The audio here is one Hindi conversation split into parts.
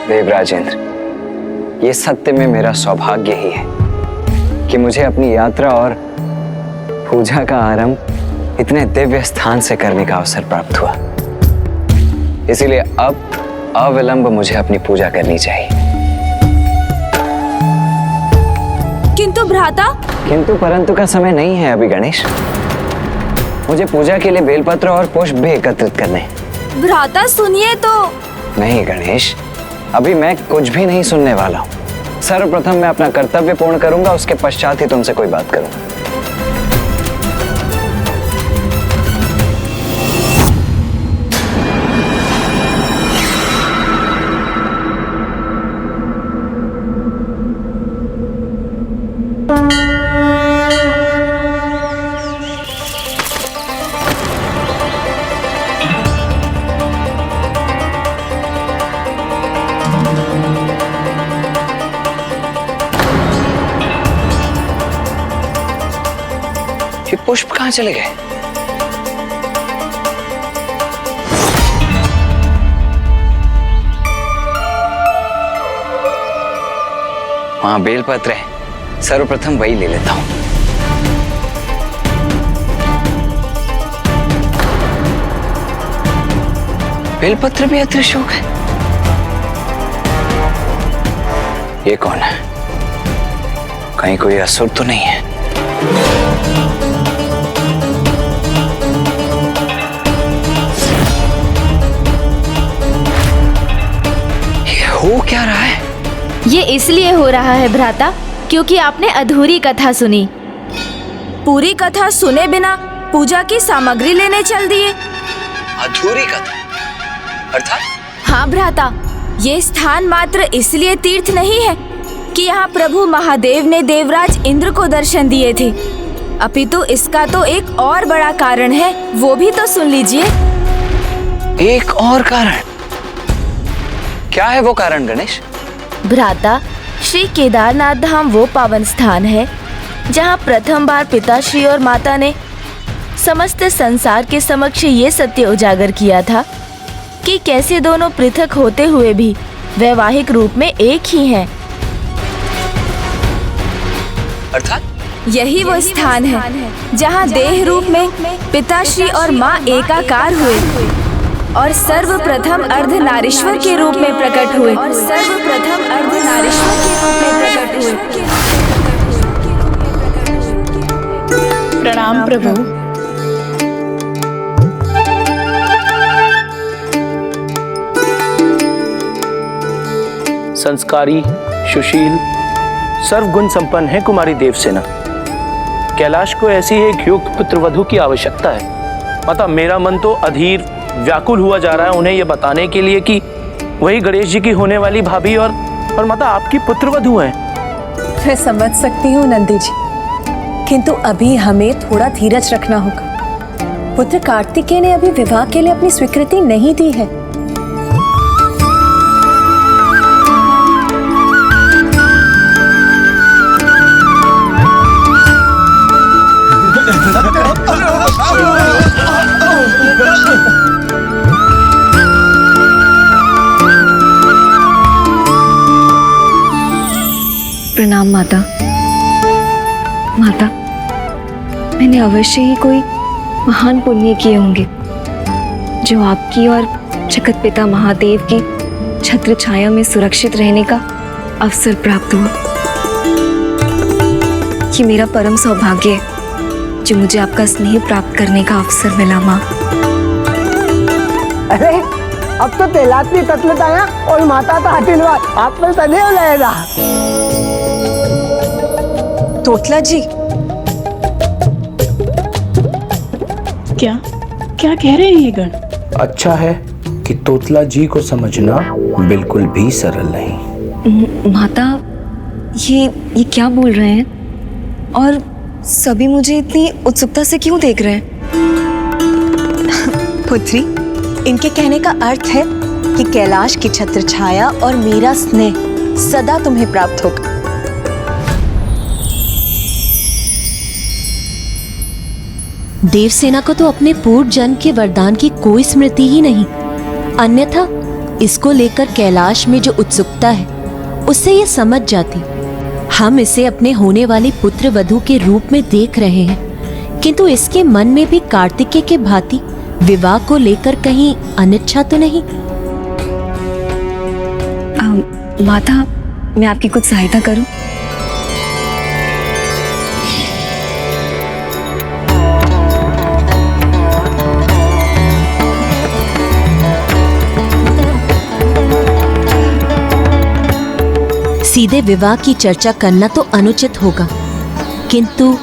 देवराजेंद्र, ये सत्य में मेरा सौभाग्य ही है कि मुझे अपनी यात्रा और पूजा का आरंभ इतने दिव्य स्थान से करने का अवसर प्राप्त हुआ। इसीलिए अब अविलंब मुझे अपनी पूजा करनी चाहिए। किंतु भ्राता, किंतु परंतु का समय नहीं है अभी गणेश। मुझे पूजा के लिए बेलपत्र और पुष्प भी एकत्रित करने हैं। भ्राता सुनिए तो। नहीं गणेश, अभी मैं कुछ भी नहीं सुनने वाला हूँ। सर्वप्रथम मैं अपना कर्तव्य पूर्ण करूंगा, उसके पश्चात ही तुमसे कोई बात करूंगा। ये पुष्प कहाँ चले गए? वहां बेलपत्र है, सर्वप्रथम वही ले लेता हूं। बेलपत्र भी अदृश्य हो गए। ये कौन है? कहीं कोई असुर तो नहीं है? हो क्या रहा है? ये इसलिए हो रहा है भ्राता, क्योंकि आपने अधूरी कथा सुनी। पूरी कथा सुने बिना पूजा की सामग्री लेने चल दिए। अधूरी कथा अर्थात? हाँ भ्राता, ये स्थान मात्र इसलिए तीर्थ नहीं है कि यहाँ प्रभु महादेव ने देवराज इंद्र को दर्शन दिए थे, अपितु इसका तो एक और बड़ा कारण है, वो भी तो सुन लीजिए। एक और कारण? क्या है वो कारण गणेश? भ्राता, श्री केदारनाथ धाम वो पावन स्थान है जहाँ प्रथम बार पिताश्री और माता ने समस्त संसार के समक्ष ये सत्य उजागर किया था कि कैसे दोनों पृथक होते हुए भी वैवाहिक रूप में एक ही हैं। अर्थात? यही वो स्थान है जहाँ देह रूप में पिताश्री और माँ एकाकार हुए और सर्वप्रथम अर्धनारीश्वर के रूप में प्रकट हुए। प्रणाम प्रभु। संस्कारी, सुशील, सर्वगुण संपन्न है कुमारी देवसेना। कैलाश को ऐसी एक योग्य पुत्रवधू की आवश्यकता है। माता, मेरा मन तो अधीर व्याकुल हुआ जा रहा है उन्हें यह बताने के लिए कि वही गणेश जी की होने वाली भाभी और माता आपकी पुत्रवधू हैं। मैं समझ सकती हूँ नंदी जी, किंतु अभी हमें थोड़ा धीरज रखना होगा। पुत्र कार्तिकेय ने अभी विवाह के लिए अपनी स्वीकृति नहीं दी है। प्रणाम माता। माता, मैंने अवश्य ही कोई महान पुण्य किए होंगे जो आपकी और जगत पिता महादेव की छत्र छाया में सुरक्षित रहने का अवसर प्राप्त हुआ। ये मेरा परम सौभाग्य है जो मुझे आपका स्नेह प्राप्त करने का अवसर मिला माँ। अरे अब तो तेलात्मी तत्लत आया और माता का आशीर्वाद आप पर सदैव रहेगा। तोतला जी, क्या क्या कह रहे हैं ये गण? अच्छा है कि तोतला जी को समझना बिल्कुल भी सरल नहीं। माता, ये क्या बोल रहे हैं और सभी मुझे इतनी उत्सुकता से क्यों देख रहे हैं? पुत्री, इनके कहने का अर्थ है कि कैलाश की छत्र छाया और मेरा स्नेह सदा तुम्हें प्राप्त होगा। देवसेना को तो अपने पूर्व जन्म के वरदान की कोई स्मृति ही नहीं, अन्यथा इसको लेकर कैलाश में जो उत्सुकता है उससे ये समझ जाती। हम इसे अपने होने वाले पुत्र वधू के रूप में देख रहे हैं, किंतु इसके मन में भी कार्तिकेय के भांति विवाह को लेकर कहीं अनिच्छा तो नहीं? माता, मैं आपकी कुछ सहायता करूं? सीधे विवाह की चर्चा करना तो अनुचित होगा, किंतु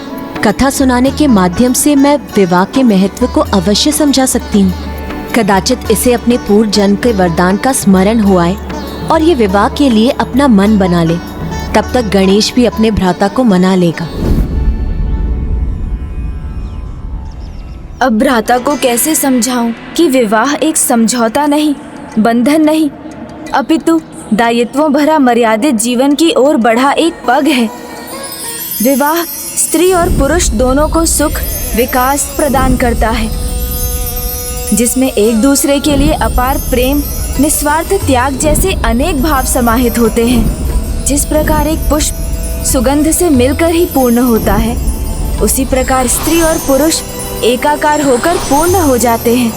कथा सुनाने के माध्यम से मैं विवाह के महत्व को अवश्य समझा सकती हूँ। कदाचित इसे अपने पूर्व जन्म के वरदान का स्मरण हो आए और ये विवाह के लिए अपना मन बना ले। तब तक गणेश भी अपने भ्राता को मना लेगा। अब भ्राता को कैसे समझाऊं कि विवाह एक समझौता नहीं, बंधन नहीं, अपितु दायित्वों भरा मर्यादित जीवन की ओर बढ़ा एक पग है। विवाह स्त्री और पुरुष दोनों को सुख विकास प्रदान करता है, जिसमें एक दूसरे के लिए अपार प्रेम, निस्वार्थ त्याग जैसे अनेक भाव समाहित होते हैं। जिस प्रकार एक पुष्प सुगंध से मिलकर ही पूर्ण होता है, उसी प्रकार स्त्री और पुरुष एकाकार होकर पूर्ण हो जाते हैं।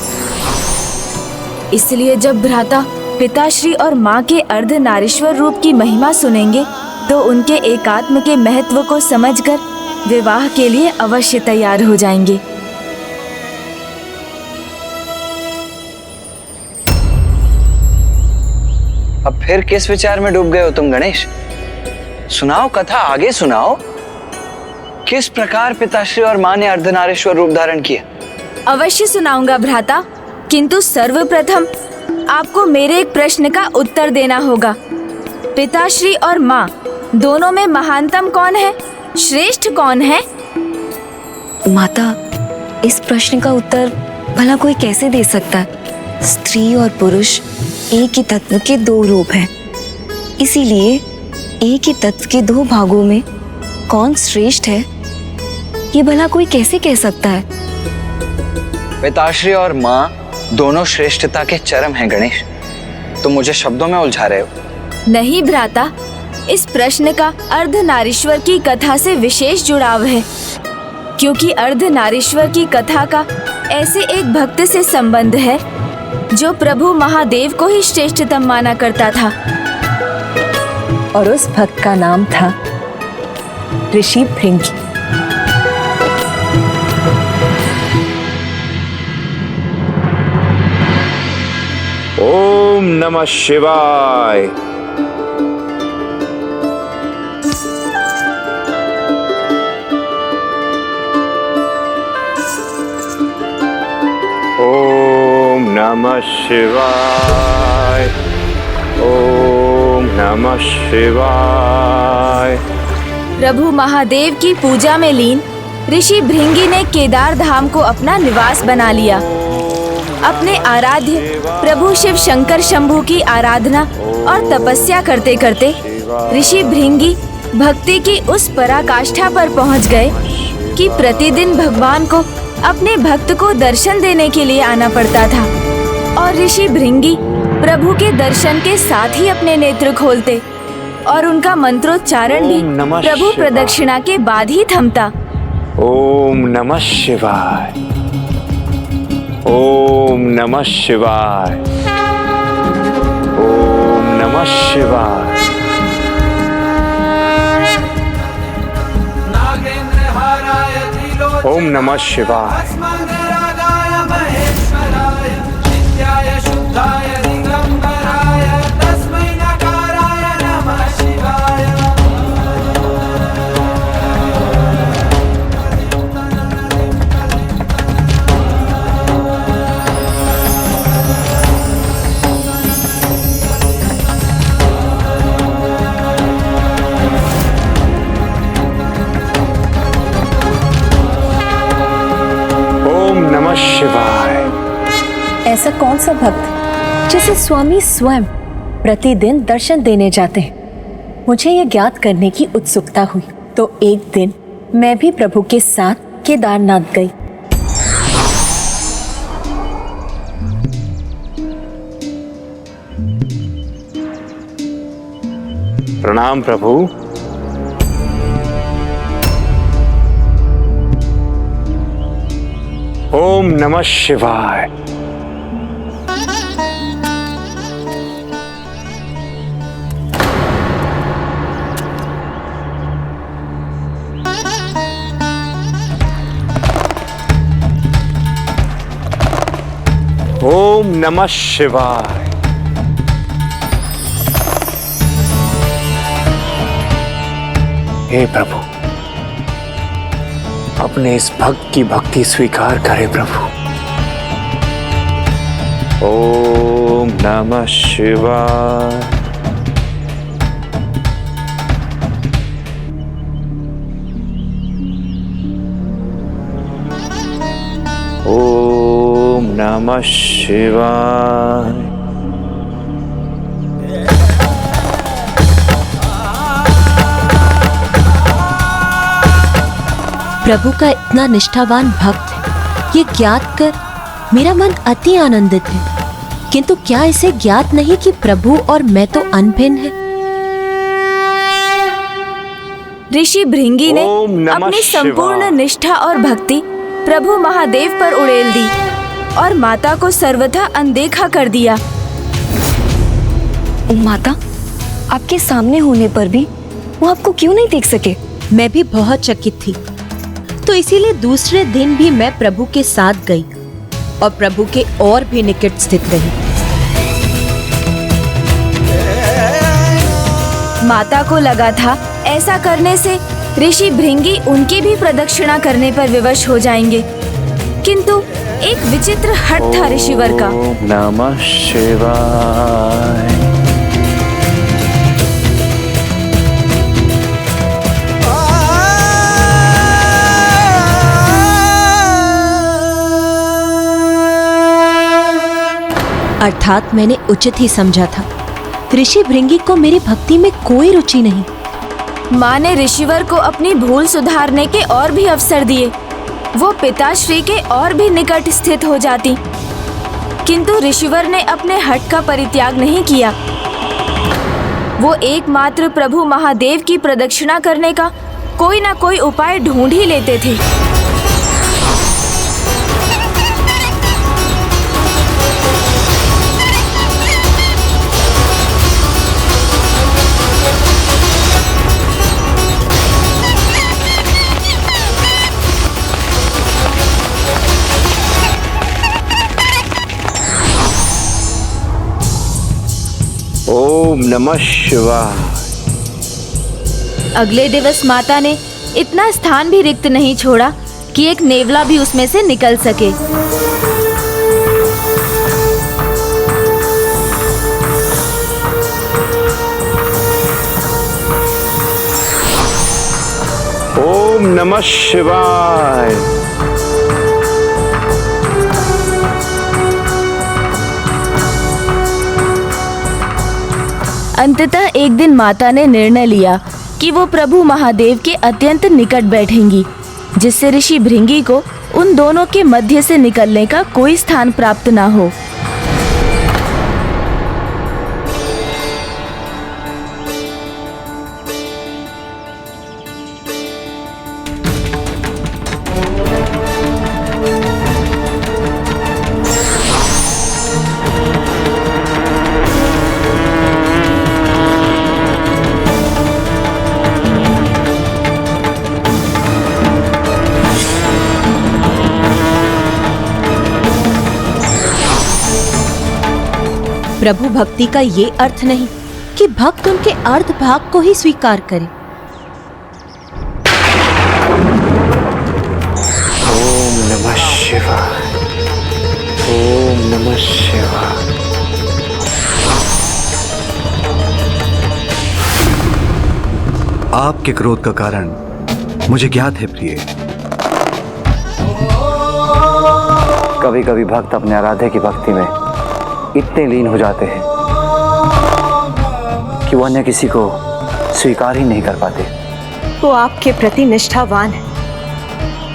इसलिए जब भ्राता पिताश्री और माँ के अर्धनारीश्वर रूप की महिमा सुनेंगे तो उनके एकात्म के महत्व को समझकर विवाह के लिए अवश्य तैयार हो जाएंगे। अब फिर किस विचार में डूब गए हो तुम गणेश? सुनाओ कथा, आगे सुनाओ। किस प्रकार पिताश्री और माँ ने अर्धनारीश्वर रूप धारण किया? अवश्य सुनाऊंगा भ्राता, किंतु सर्वप्रथम आपको मेरे एक प्रश्न का उत्तर देना होगा। पिताश्री और माँ दोनों में महानतम कौन है, श्रेष्ठ कौन है? माता, इस प्रश्न का उत्तर भला कोई कैसे दे सकता है? स्त्री और पुरुष एक ही तत्व के दो रूप हैं। इसीलिए एक ही तत्व के दो भागों में कौन श्रेष्ठ है, ये भला कोई कैसे कह सकता है? पिताश्री और माँ दोनों श्रेष्ठता के चरम हैं गणेश। तुम मुझे शब्दों में उलझा रहे हो। नहीं भ्राता, इस प्रश्न का अर्धनारीश्वर की कथा से विशेष जुड़ाव है, क्योंकि अर्धनारीश्वर की कथा का ऐसे एक भक्त से संबंध है जो प्रभु महादेव को ही श्रेष्ठतम माना करता था। और उस भक्त का नाम था ऋषि भृंगी। ओम नमः शिवाय। ओम नमः शिवाय। ओम नमः शिवाय। प्रभु महादेव की पूजा में लीन ऋषि भृंगी ने केदार धाम को अपना निवास बना लिया। अपने आराध्य प्रभु शिव शंकर शंभू की आराधना और तपस्या करते करते ऋषि भृंगी भक्ति की उस पराकाष्ठा पर पहुंच गए कि प्रतिदिन भगवान को अपने भक्त को दर्शन देने के लिए आना पड़ता था। और ऋषि भृंगी प्रभु के दर्शन के साथ ही अपने नेत्र खोलते और उनका मंत्रोच्चारण भी प्रभु प्रदक्षिणा के बाद ही थमता। ओम नमः शिवाय। ओम नमः शिवाय। ओम नमः शिवाय। ओम नमः शिवाय। ऐसा कौन सा भक्त जिसे स्वामी स्वयं प्रतिदिन दर्शन देने जाते हैं? मुझे यह ज्ञात करने की उत्सुकता हुई, तो एक दिन मैं भी प्रभु के साथ केदारनाथ गई। प्रणाम प्रभु। ओम नमः शिवाय। ओम नमः शिवाय। हे प्रभु, अपने इस भक्त की भक्ति स्वीकार करें प्रभु। ओम नमः शिवाय। ओम नमः शिवाय। प्रभु का इतना निष्ठावान भक्त है, ये ज्ञात कर मेरा मन अति आनंदित है। किंतु क्या इसे ज्ञात नहीं कि प्रभु और मैं तो अनभिन्न है? ऋषि भृंगी ने ओम नमः अपनी शिवाय। संपूर्ण निष्ठा और भक्ति प्रभु महादेव पर उड़ेल दी और माता को सर्वथा अनदेखा कर दिया। माता, आपके सामने होने पर भी वो आपको क्यों नहीं देख सके? मैं भी बहुत चकित थी, तो इसीलिए दूसरे दिन भी मैं प्रभु के साथ गई और प्रभु के और भी निकट स्थित रही। माता को लगा था ऐसा करने से ऋषि भृंगी उनकी भी प्रदक्षिणा करने पर विवश हो जाएंगे, किंतु एक विचित्र हठ था ऋषिवर का। ओम नमः शिवाय। अर्थात मैंने उचित ही समझा था। ऋषि भृंगी को मेरी भक्ति में कोई रुचि नहीं। माँ ने ऋषिवर को अपनी भूल सुधारने के और भी अवसर दिए। वो पिताश्री के और भी निकट स्थित हो जाती, किंतु ऋषिवर ने अपने हठ का परित्याग नहीं किया। वो एकमात्र प्रभु महादेव की प्रदक्षिणा करने का कोई ना कोई उपाय ढूंढ ही लेते थे। ओम नमः शिवाय। अगले दिवस माता ने इतना स्थान भी रिक्त नहीं छोड़ा कि एक नेवला भी उसमें से निकल सके। ओम नमः शिवाय। अंततः एक दिन माता ने निर्णय लिया कि वो प्रभु महादेव के अत्यंत निकट बैठेंगी, जिससे ऋषि भृंगी को उन दोनों के मध्य से निकलने का कोई स्थान प्राप्त ना हो। प्रभु भक्ति का ये अर्थ नहीं कि भक्त उनके अर्ध भाग को ही स्वीकार करे। ओम नमः शिवाय। ओम नमः शिवाय। आपके क्रोध का कारण मुझे ज्ञात है प्रिय। कभी कभी भक्त अपने आराध्य की भक्ति में इतने लीन हो जाते हैं कि वो अन्य किसी को स्वीकार ही नहीं कर पाते। वो आपके प्रति निष्ठावान है।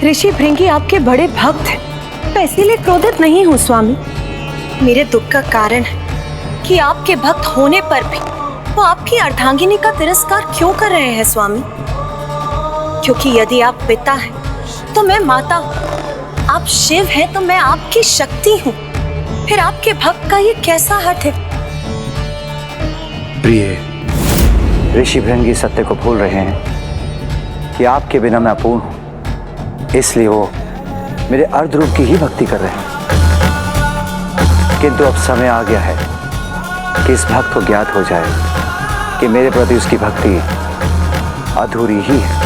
ऋषि भृंगी आपके बड़े भक्त हैं। मैं इसीलिए क्रोधित नहीं हूँ स्वामी। मेरे दुख का कारण है कि आपके भक्त होने पर भी वो आपकी अर्धांगिनी का तिरस्कार क्यों कर रहे हैं स्वामी? क्योंकि यदि आप पिता हैं तो मैं माता हूँ, आप शिव हैं तो मैं आपकी शक्ति हूँ। फिर आपके भक्त का ये कैसा हठ है? प्रिय, ऋषि भृंगी सत्य को भूल रहे हैं कि आपके बिना मैं अपूर्ण हूं, इसलिए वो मेरे अर्ध रूप की ही भक्ति कर रहे हैं। किंतु अब समय आ गया है कि इस भक्त को ज्ञात हो जाए कि मेरे प्रति उसकी भक्ति अधूरी ही है।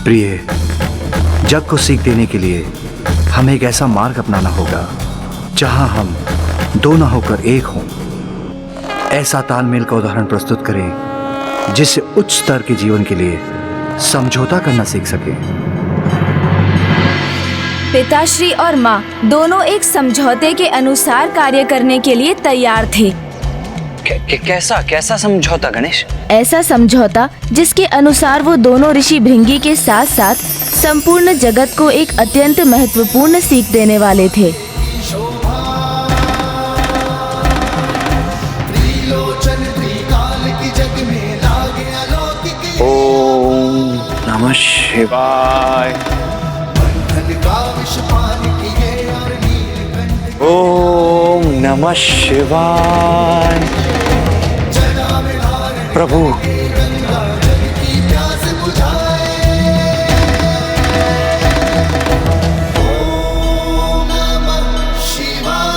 प्रिय, जग को सीख देने के लिए हमें एक ऐसा मार्ग अपनाना होगा जहां हम दोनों होकर एक हों। ऐसा तालमेल का उदाहरण प्रस्तुत करें जिससे उच्च स्तर के जीवन के लिए समझौता करना सीख सके। पिताश्री और माँ दोनों एक समझौते के अनुसार कार्य करने के लिए तैयार थे। कैसा कैसा समझौता गणेश? ऐसा समझौता जिसके अनुसार वो दोनों ऋषि भृंगी के साथ साथ संपूर्ण जगत को एक अत्यंत महत्वपूर्ण सीख देने वाले थे। ओम नमः शिवाय। ओम नमः शिवाय। प्रभु,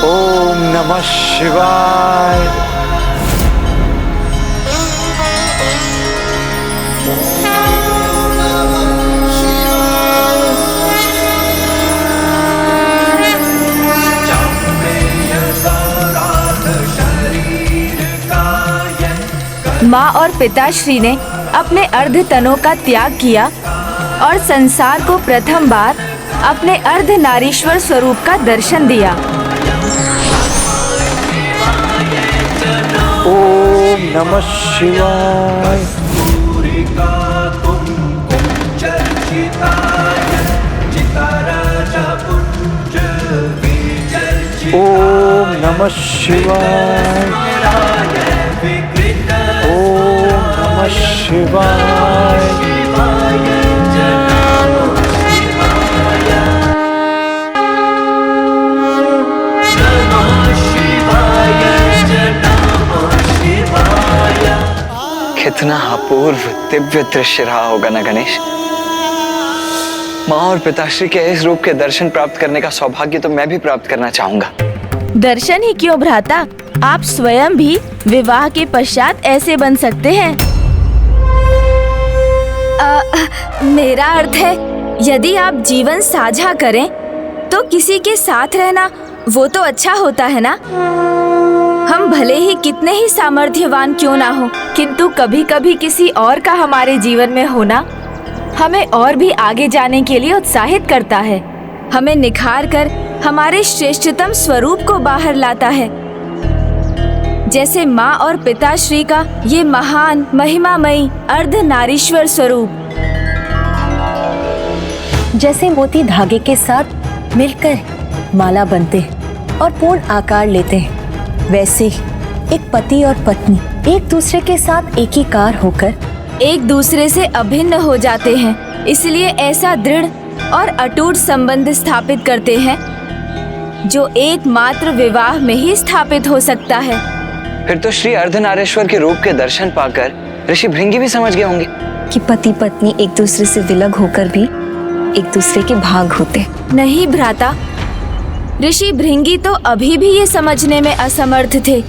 ओम नमः शिवाय। माँ और पिताश्री ने अपने अर्ध तनों का त्याग किया और संसार को प्रथम बार अपने अर्ध नारीश्वर स्वरूप का दर्शन दिया। ओम नमः शिवाय। ओम नमः शिवाय। ओम नमः शिवाय। कितना अपूर्व दिव्य दृश्य रहा होगा ना गणेश। माँ और पिताश्री के इस रूप के दर्शन प्राप्त करने का सौभाग्य तो मैं भी प्राप्त करना चाहूंगा। दर्शन ही क्यों भ्राता, आप स्वयं भी विवाह के पश्चात ऐसे बन सकते हैं। मेरा अर्थ है, यदि आप जीवन साझा करें तो किसी के साथ रहना वो तो अच्छा होता है ना। हम भले ही कितने ही सामर्थ्यवान क्यों ना हो, किंतु कभी कभी किसी और का हमारे जीवन में होना हमें और भी आगे जाने के लिए उत्साहित करता है, हमें निखार कर हमारे श्रेष्ठतम स्वरूप को बाहर लाता है। जैसे माँ और पिताश्री का ये महान महिमामयी अर्ध नारीश्वर स्वरूप। जैसे मोती धागे के साथ मिलकर माला बनते हैं और पूर्ण आकार लेते हैं, वैसे ही एक पति और पत्नी एक दूसरे के साथ एकीकार होकर एक दूसरे से अभिन्न हो जाते हैं। इसलिए ऐसा दृढ़ और अटूट संबंध स्थापित करते हैं जो एकमात्र विवाह में ही स्थापित हो सकता है। फिर तो श्री अर्धनारीश्वर के रूप के दर्शन पाकर ऋषि भृंगी भी समझ गए होंगे कि पति पत्नी एक दूसरे से विलग होकर भी एक दूसरे के भाग होते। नहीं भ्राता, ऋषि भृंगी तो अभी भी ये समझने में असमर्थ थे,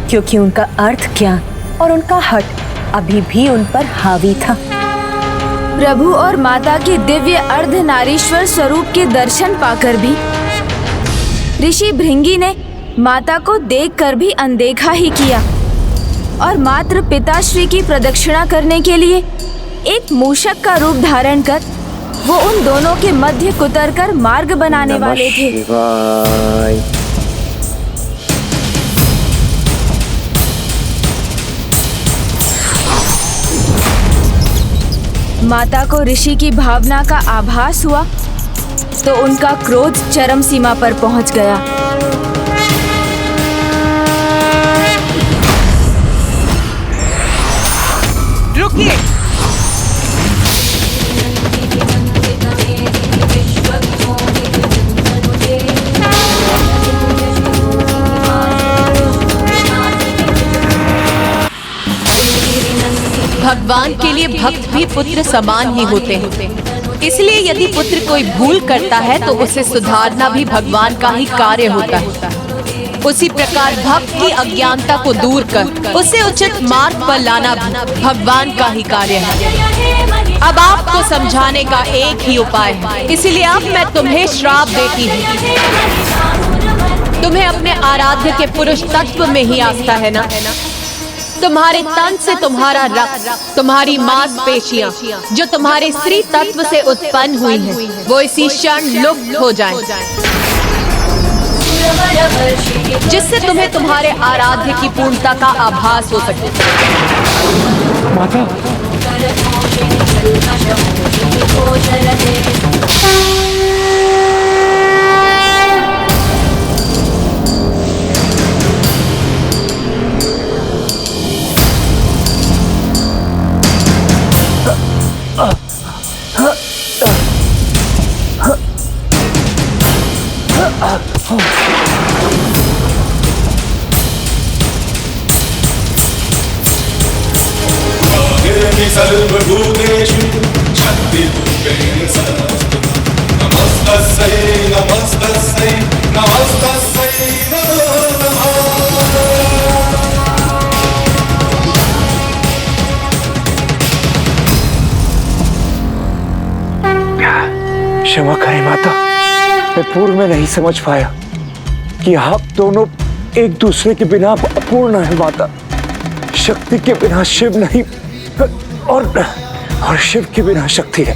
क्योंकि उनका अर्थ ज्ञान और उनका हठ अभी भी उन पर हावी था। प्रभु और माता के दिव्य अर्ध नारीश्वर स्वरूप के दर्शन पाकर भी ऋषि भृंगी ने माता को देखकर भी अनदेखा ही किया और मात्र पिताश्री की प्रदक्षिणा करने के लिए एक मूषक का रूप धारण कर वो उन दोनों के मध्य कुतरकर मार्ग बनाने वाले थे। शिवाय। माता को ऋषि की भावना का आभास हुआ तो उनका क्रोध चरम सीमा पर पहुंच गया। भगवान के लिए भक्त भी पुत्र समान ही होते हैं। इसलिए यदि पुत्र कोई भूल करता है तो उसे सुधारना भी भगवान का ही कार्य होता है। उसी प्रकार भक्त की अज्ञानता को दूर कर उसे उचित मार्ग पर लाना भी भगवान का ही कार्य है। अब आपको समझाने का एक ही उपाय है, इसलिए अब मैं तुम्हें श्राप देती हूँ। तुम्हें अपने आराध्य के पुरुष तत्व में ही आस्था है ना? तुम्हारे तन से तुम्हारा रक्त, तुम्हारी मांसपेशियां जो तुम्हारे स्त्री तत्व से उत्पन्न हुई हैं, वो इसी क्षण लुप्त हो जाएं, जिससे तुम्हें तुम्हारे आराध्य की पूर्णता का आभास हो सके। माता, सर्वभूतेषु शक्तिरूपेण संस्थितः। नमस्तस्यै नमस्तस्यै नमस्तस्यै नमो नमः। क्षमा करें माता, मैं पूर्व में नहीं समझ पाया कि आप दोनों एक दूसरे के बिना अपूर्ण है माता। शक्ति के बिना शिव नहीं और शिव के बिना शक्ति है।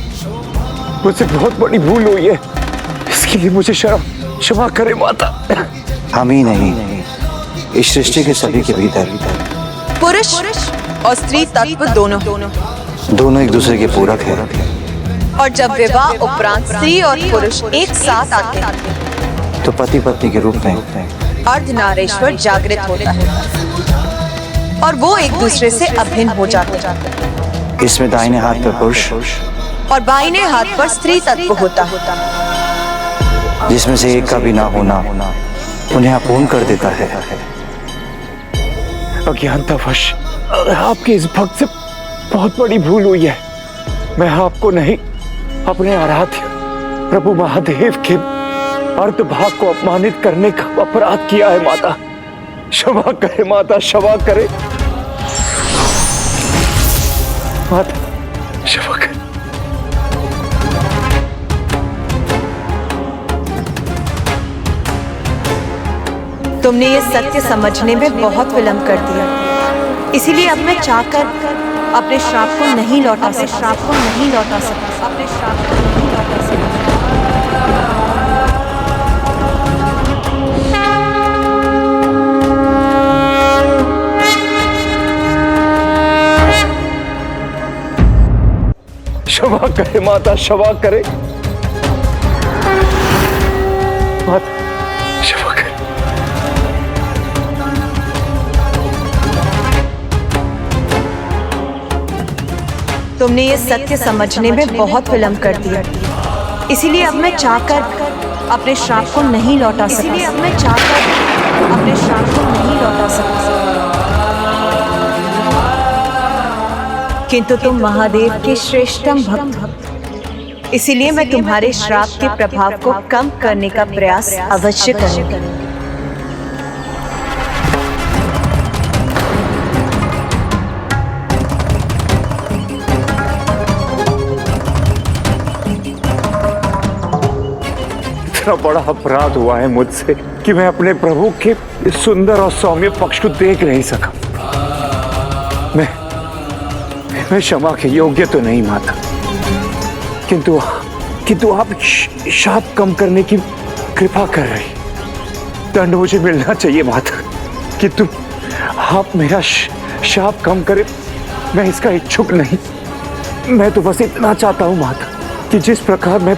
मुझसे बहुत बड़ी भूल हुई है, इसके लिए मुझे क्षमा करें माता। हम ही नहीं, इस सृष्टि के सभी के भीतर पुरुष और स्त्री तत्व दोनों एक दूसरे के पूरक हैं। और जब विवाह उपरांत स्त्री और पुरुष एक साथ आते हैं तो पति पत्नी के रूप में अर्धनारीश्वर जागृत होता है और वो एक दूसरे से अभिन्न हो जाते हैं। इसमें दाहिने हाथ पर पुरुष और बाईने हाथ पर स्त्री तत्व होता है, जिसमें से एक का भी ना होना उन्हें अपूर्ण कर देता है। अज्ञानतावश आपके इस भक्त से बहुत बड़ी भूल हुई है। मैं आपको नहीं, अपने आराध्य प्रभु महादेव के अर्धभाग को अपमानित करने का अपराध किया है माता। क्षमा करे माता, क्षमा करे माता, क्षमा करे। तुमने ये सत्य समझने में बहुत विलंब कर दिया, इसीलिए अब मैं चाहकर अपने श्राप को नहीं लौटा सकता। अपने श्राप को नहीं लौटा सकता। क्षमा करे माता, क्षमा करे माता, क्षमा करे। तुमने ये सत्य समझने में बहुत विलंब कर दिया, इसीलिए अब मैं चाहकर अपने श्राप को नहीं लौटा सकता। किंतु तुम महादेव के श्रेष्ठतम भक्त हो, इसीलिए मैं तुम्हारे श्राप के प्रभाव को कम करने का प्रयास अवश्य करूंगा। इतना बड़ा अपराध हुआ है मुझसे कि मैं अपने प्रभु के सुंदर और सौम्य पक्ष को देख नहीं सका। मैं क्षमा के योग्य तो नहीं माता, किंतु आप शाप कम करने की कृपा कर रही। दंड मुझे मिलना चाहिए माता, किंतु आप मेरा शाप कम करे, मैं इसका इच्छुक नहीं। मैं तो बस इतना चाहता हूँ माता कि जिस प्रकार मैं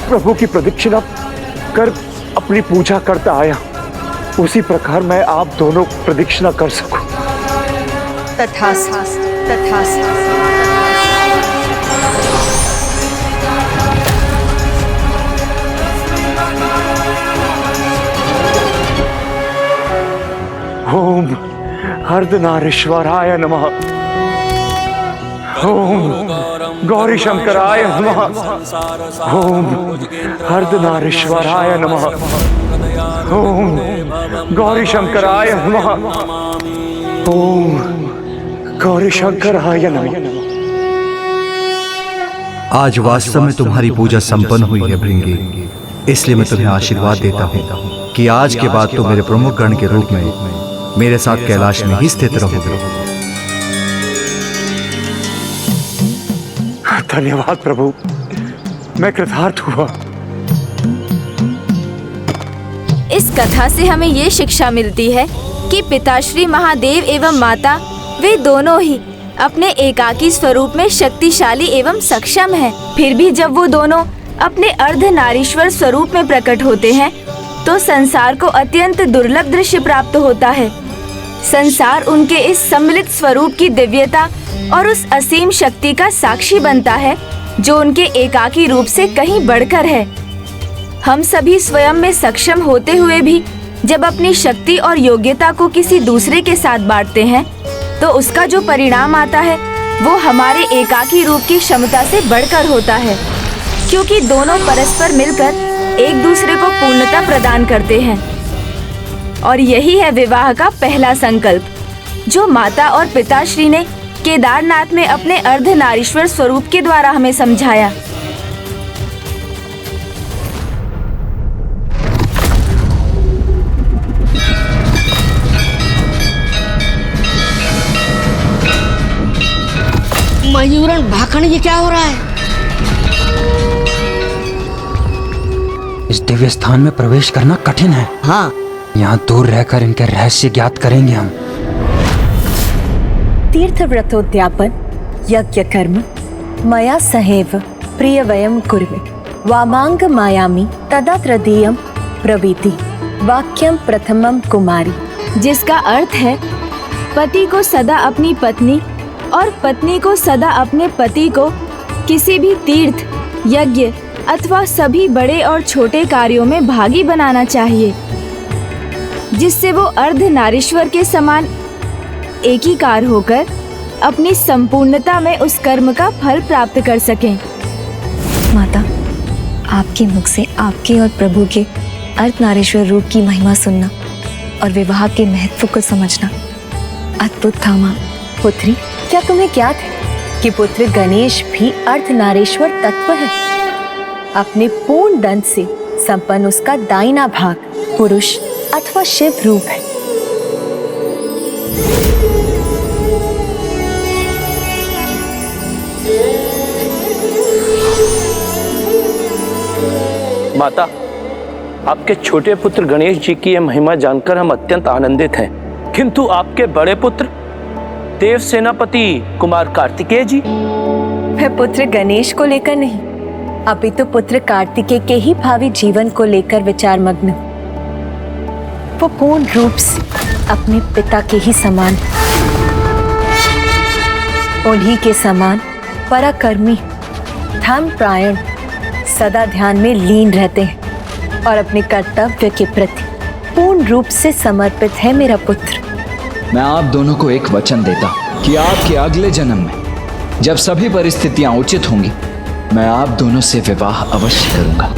प्रभु की प्रदक्षिणा कर अपनी पूजा करता आया, उसी प्रकार मैं आप दोनों प्रदक्षिणा कर सकूं। तथास्तु, तथास्तु। ओम अर्धनारीश्वराय नमः। ओम गौरी शंकराय नमः। ओम अर्धनारीश्वराय नमः। ओम गौरी शंकराय नमः। ओम गौरी शंकराय नमः। आज वास्तव में तुम्हारी पूजा संपन्न हुई है भृंगी, इसलिए मैं तुम्हें आशीर्वाद देता हूँ कि आज के बाद तुम मेरे प्रमुख गण के रूप में मेरे साथ कैलाश में ही स्थित रहोगे। धन्यवाद प्रभु, मैं कृतार्थ हुआ। इस कथा से हमें ये शिक्षा मिलती है कि पिताश्री महादेव एवं माता वे दोनों ही अपने एकाकी स्वरूप में शक्तिशाली एवं सक्षम हैं। फिर भी जब वो दोनों अपने अर्धनारीश्वर स्वरूप में प्रकट होते हैं तो संसार को अत्यंत दुर्लभ दृश्य प्राप्त होता है। संसार उनके इस सम्मिलित स्वरूप की दिव्यता और उस असीम शक्ति का साक्षी बनता है जो उनके एकाकी रूप से कहीं बढ़कर है। हम सभी स्वयं में सक्षम होते हुए भी जब अपनी शक्ति और योग्यता को किसी दूसरे के साथ बांटते हैं तो उसका जो परिणाम आता है वो हमारे एकाकी रूप की क्षमता से बढ़कर होता है, क्योंकि दोनों परस्पर मिलकर एक दूसरे को पूर्णता प्रदान करते हैं। और यही है विवाह का पहला संकल्प जो माता और पिताश्री ने केदारनाथ में अपने अर्धनारीश्वर स्वरूप के द्वारा हमें समझाया। मयूरन भाखड़, ये क्या हो रहा है? इस दिव्य स्थान में प्रवेश करना कठिन है। हाँ, यहाँ दूर रहकर इनके रहस्य ज्ञात करेंगे हम। तीर्थ व्रतोद्यापन यज्ञ कर्म मया सहैव प्रिय वयम कुर्वे वामांग मायामी तदा तृतीयम प्रवीति वाक्यम प्रथमम कुमारी, जिसका अर्थ है पति को सदा अपनी पत्नी और पत्नी को सदा अपने पति को किसी भी तीर्थ, यज्ञ अथवा सभी बड़े और छोटे कार्यों में भागी बनाना चाहिए, जिससे वो अर्धनारीश्वर के समान एकीकार होकर अपनी संपूर्णता में उस कर्म का फल प्राप्त कर सकें। माता, आपके मुख से आपके और प्रभु के अर्धनारीश्वर रूप की महिमा सुनना और विवाह के महत्व को समझना अद्भुत था। माँ पुत्री, क्या तुम्हें ज्ञात है कि पुत्र गणेश भी अर्धनारीश्वर तत्व है? अपने पूर्ण दंड से संपन्न उसका दाहिना भाग पुरुष अथवा शिव रूप है। माता, आपके छोटे पुत्र गणेश जी की यह महिमा जानकर हम अत्यंत आनंदित हैं, किंतु आपके बड़े पुत्र देव सेनापति कुमार कार्तिकेय जी? मैं पुत्र गणेश को लेकर नहीं, अभी तो पुत्र कार्तिकेय के ही भावी जीवन को लेकर विचार मग्न। वो पूर्ण रूप से अपने पिता के ही समान, उन्हीं के समान पराक्रमी, धर्मपरायण, सदा ध्यान में लीन रहते हैं और अपने कर्तव्य के प्रति पूर्ण रूप से समर्पित है मेरा पुत्र। मैं आप दोनों को एक वचन देता हूं कि आपके अगले जन्म में जब सभी परिस्थितियां उचित होंगी, मैं आप दोनों से विवाह अवश्य करूंगा।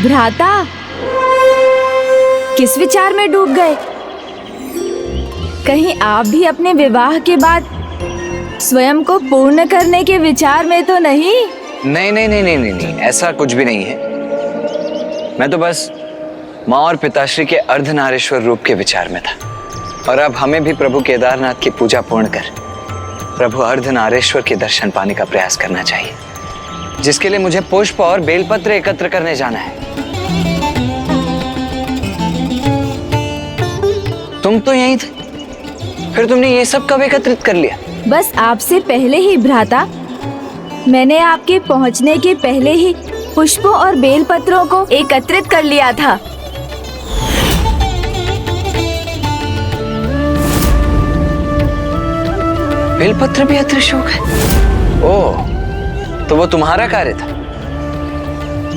भ्राता, किस विचार में डूब गए? कहीं आप भी अपने विवाह के बाद स्वयं को पूर्ण करने के विचार में तो नहीं? नहीं नहीं नहीं नहीं नहीं, नहीं, ऐसा कुछ भी नहीं है। मैं तो बस माँ और पिताश्री के अर्धनारीश्वर रूप के विचार में था, और अब हमें भी प्रभु केदारनाथ की पूजा पूर्ण कर प्रभु अर्धनारीश्वर के दर्शन पाने का प्रयास करना चाहिए, जिसके लिए मुझे पुष्प और बेलपत्र एकत्र करने जाना है। तुम तो यहीं थे, फिर तुमने ये सब कब एकत्रित कर लिया? बस आपसे पहले ही भ्राता, मैंने आपके पहुंचने के पहले ही पुष्पों और बेलपत्रों को एकत्रित कर लिया था। बेलपत्र भी अदृश्य हो गए? ओह, तो वो तुम्हारा कार्य था,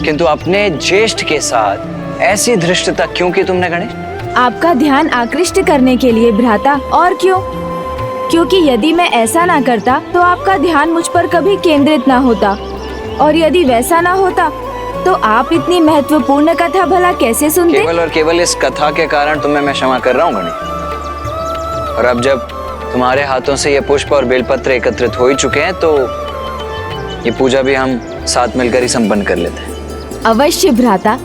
किंतु अपने ज्येष्ठ के साथ ऐसी धृष्टता क्यों की तुमने गणेश? आपका ध्यान आकृष्ट करने के लिए भ्राता, और क्यों? क्योंकि यदि मैं ऐसा ना करता तो आपका ध्यान मुझ पर कभी केंद्रित ना होता, और यदि वैसा ना होता तो आप इतनी महत्वपूर्ण कथा भला कैसे सुनते? केवल और केवल इस कथा के कारण तुम्हें मैं क्षमा कर रहा हूँ गणेश। और अब जब तुम्हारे हाथों से ये पुष्प और बेलपत्र एकत्रित हो ही चुके हैं तो ये पूजा भी हम साथ मिलकर ही संपन्न कर लेते हैं। अवश्य भ्राता।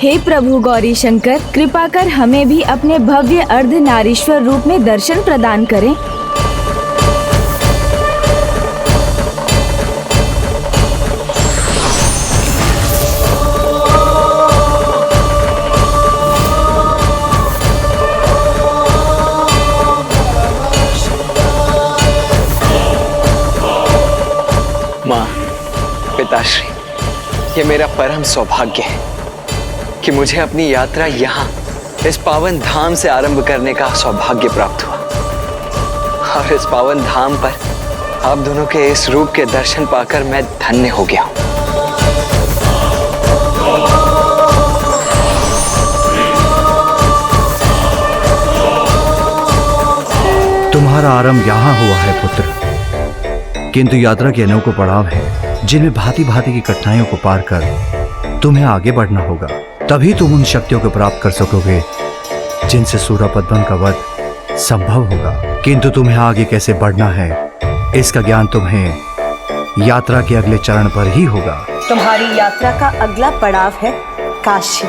हे प्रभु गौरी शंकर, कृपा कर हमें भी अपने भव्य अर्धनारीश्वर रूप में दर्शन प्रदान करें। माँ, पिताश्री, ये मेरा परम सौभाग्य है कि मुझे अपनी यात्रा यहाँ इस पावन धाम से आरंभ करने का सौभाग्य प्राप्त हुआ। और इस पावन धाम पर आप दोनों के इस रूप के दर्शन पाकर मैं धन्य हो गया हूँ। तुम्हारा आरंभ यहाँ हुआ है पुत्र, किंतु यात्रा के अनोखे पड़ाव है जिनमें भांति भांति की कठिनाइयों को पार कर तुम्हें आगे बढ़ना होगा। तभी तुम उन शक्तियों को प्राप्त कर सकोगे जिनसे सूरपद्मन का वध संभव होगा। किंतु तुम्हें आगे कैसे बढ़ना है इसका ज्ञान तुम्हें यात्रा के अगले चरण पर ही होगा। तुम्हारी यात्रा का अगला पड़ाव है काशी,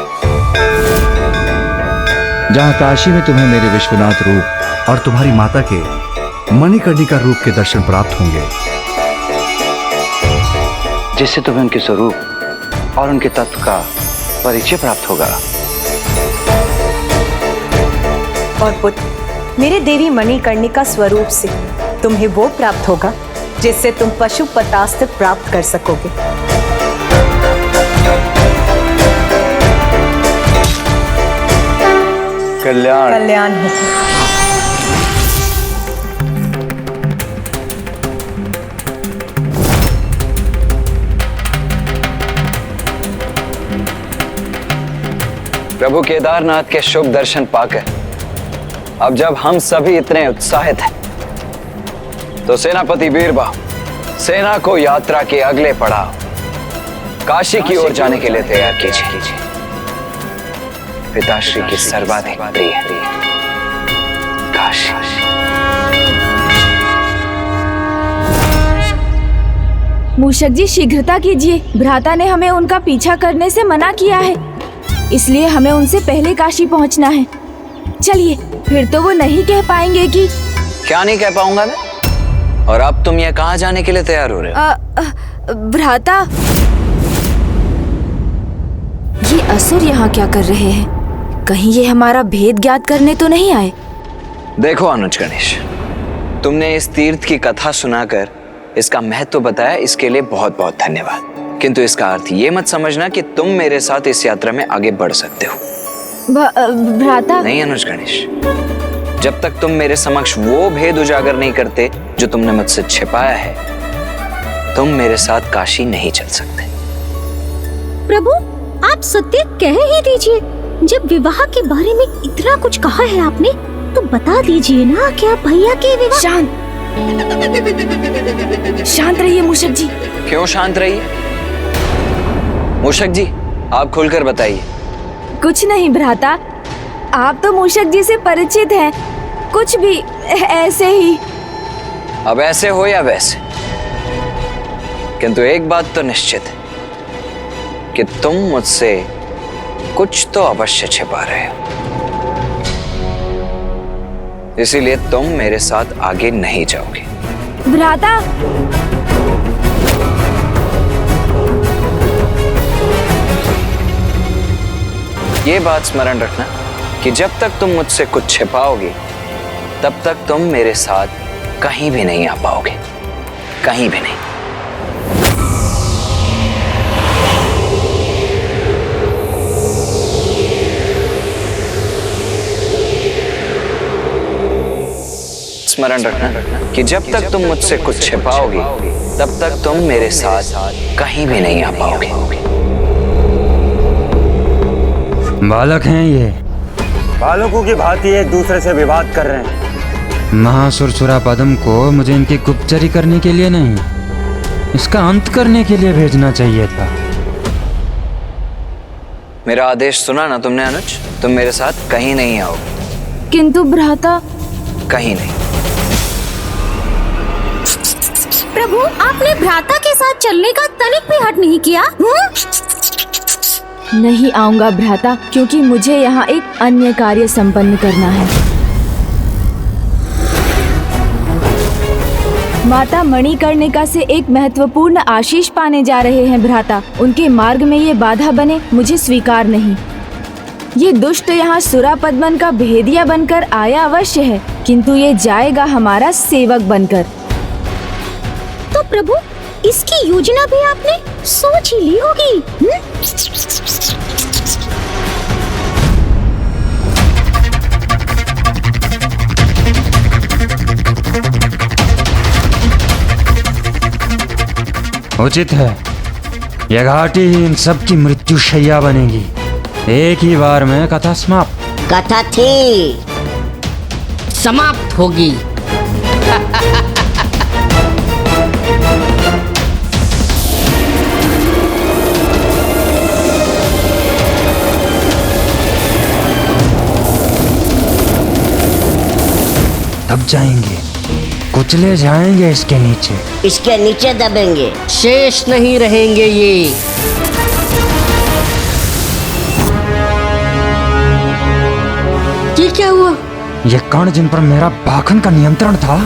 जहाँ काशी में तुम्हें मेरे विश्वनाथ रूप और तुम्हारी माता के मणिकर्णिका रूप के दर्शन प्राप्त होंगे, जिससे तुम्हें उनके स्वरूप और उनके तत्व का परिचय प्राप्त होगा। और पुत्र, मेरे देवी मणिकर्णिका स्वरूप से तुम्हें वो प्राप्त होगा जिससे तुम पशुपतास्त्र प्राप्त कर सकोगे। कल्याण कल्याण हो। प्रभु केदारनाथ के शुभ दर्शन पाकर अब जब हम सभी इतने उत्साहित हैं, तो सेनापति बीरबाहु सेना को यात्रा के अगले पड़ाव काशी की ओर जाने के लिए तैयार कीजिए। पिताश्री की सर्वाधिक प्रिय काशी। मूषक जी, शीघ्रता कीजिए, भ्राता ने हमें उनका पीछा करने से मना किया है, इसलिए हमें उनसे पहले काशी पहुंचना है। चलिए, फिर तो वो नहीं कह पाएंगे कि क्या नहीं कह पाऊंगा मैं? और अब तुम ये कहाँ जाने के लिए तैयार हो रहे हो? भ्राता, ये असुर यहाँ क्या कर रहे हैं? कहीं ये हमारा भेद ज्ञात करने तो नहीं आए? देखो अनुज गणेश, तुमने इस तीर्थ की कथा सुनाकर इसका महत्व बताया, इसके लिए बहुत बहुत धन्यवाद। किंतु इसका अर्थ ये मत समझना कि तुम मेरे साथ इस यात्रा में आगे बढ़ सकते हो। भ्राता नहीं अनुज गणेश, जब तक तुम मेरे समक्ष वो भेद उजागर नहीं करते जो तुमने मुझसे छिपाया है, तुम मेरे साथ काशी नहीं चल सकते। प्रभु, आप सत्य कह ही दीजिए। जब विवाह के बारे में इतना कुछ कहा है आपने, तो बता दीजिए ना क्या भैया के विवाह। शांत रहिए मूषक जी। क्यों शांत रहिए? मूषक जी, आप खुलकर बताइए। कुछ नहीं भ्राता, आप तो मूषक जी से परिचित हैं, कुछ भी ऐसे ही। अब ऐसे हो या वैसे, किंतु एक बात तो निश्चित है कि तुम मुझसे कुछ तो अवश्य छिपा रहे हो, इसीलिए तुम मेरे साथ आगे नहीं जाओगे। भ्राता, ये बात स्मरण रखना कि जब तक तुम मुझसे कुछ छिपाओगे तब तक तुम मेरे साथ कहीं भी नहीं आ पाओगे, कहीं भी नहीं। स्मरण रखना कि जब तक तुम मुझसे कुछ छिपाओगे तब तक तुम मेरे साथ कहीं भी नहीं आ पाओगे। बालक हैं ये, बालकों की भांति एक दूसरे से विवाद कर रहे हैं। महासुरसुरा पद्म को मुझे इनकी गुप्तचरी करने के लिए नहीं, इसका अंत करने के लिए भेजना चाहिए था। मेरा आदेश सुना ना तुमने अनुज? तुम मेरे साथ कहीं नहीं आओगे। किंतु भ्राता, कहीं नहीं। प्रभु, आपने भ्राता के साथ चलने का तनिक भी हट नहीं किया। नहीं आऊंगा भ्राता, क्योंकि मुझे यहाँ एक अन्य कार्य संपन्न करना है। माता मणिकर्णिका से एक महत्वपूर्ण आशीष पाने जा रहे हैं भ्राता। उनके मार्ग में ये बाधा बने, मुझे स्वीकार नहीं। ये दुष्ट यहाँ सुरा पद्मन का भेदिया बनकर आया अवश्य है, किंतु ये जाएगा हमारा सेवक बनकर। तो प्रभु, इसकी योजना भी आपने सोच ही ली होगी। उचित है, यह घाटी ही इन सब की मृत्यु शैया बनेगी। एक ही बार में कथा समाप्त। कथा थी, समाप्त होगी। दब जाएंगे, कुचले जाएंगे इसके नीचे। इसके नीचे दबेंगे, शेष नहीं रहेंगे ये। ये क्या हुआ? ये कण जिन पर मेरा बाखन का नियंत्रण था,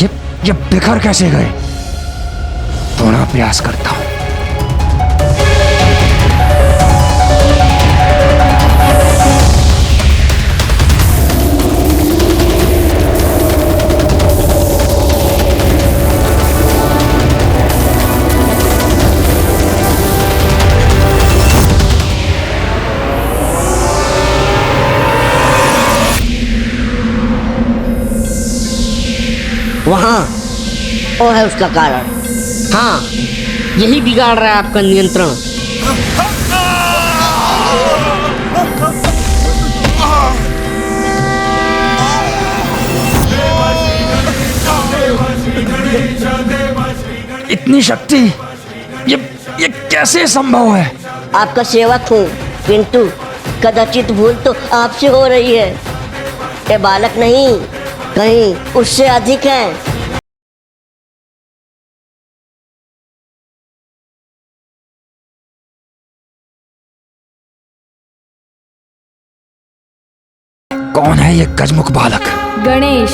ये बिखर कैसे गए? पुनः प्रयास करता हूँ। वहाँ वो है उसका कारण। हाँ, यही बिगाड़ रहा है आपका नियंत्रण। इतनी शक्ति, ये कैसे संभव है? आपका सेवक हूँ, किंतु कदाचित भूल तो आपसे हो रही है। ये बालक नहीं, कहीं उससे अधिक है। कौन है ये गजमुख बालक? गणेश,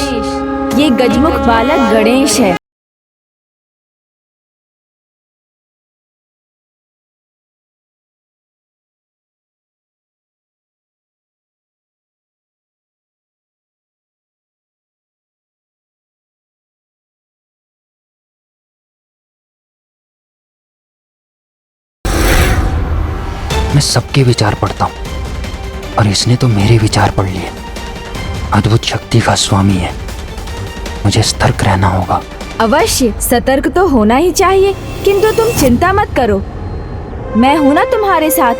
ये गजमुख बालक गणेश है। मैं सबके विचार पढ़ता हूँ और इसने तो मेरे विचार पढ़ लिए। अद्भुत शक्ति का स्वामी है, मुझे सतर्क रहना होगा। अवश्य सतर्क तो होना ही चाहिए, किंतु तुम चिंता मत करो, मैं हूँ ना तुम्हारे साथ।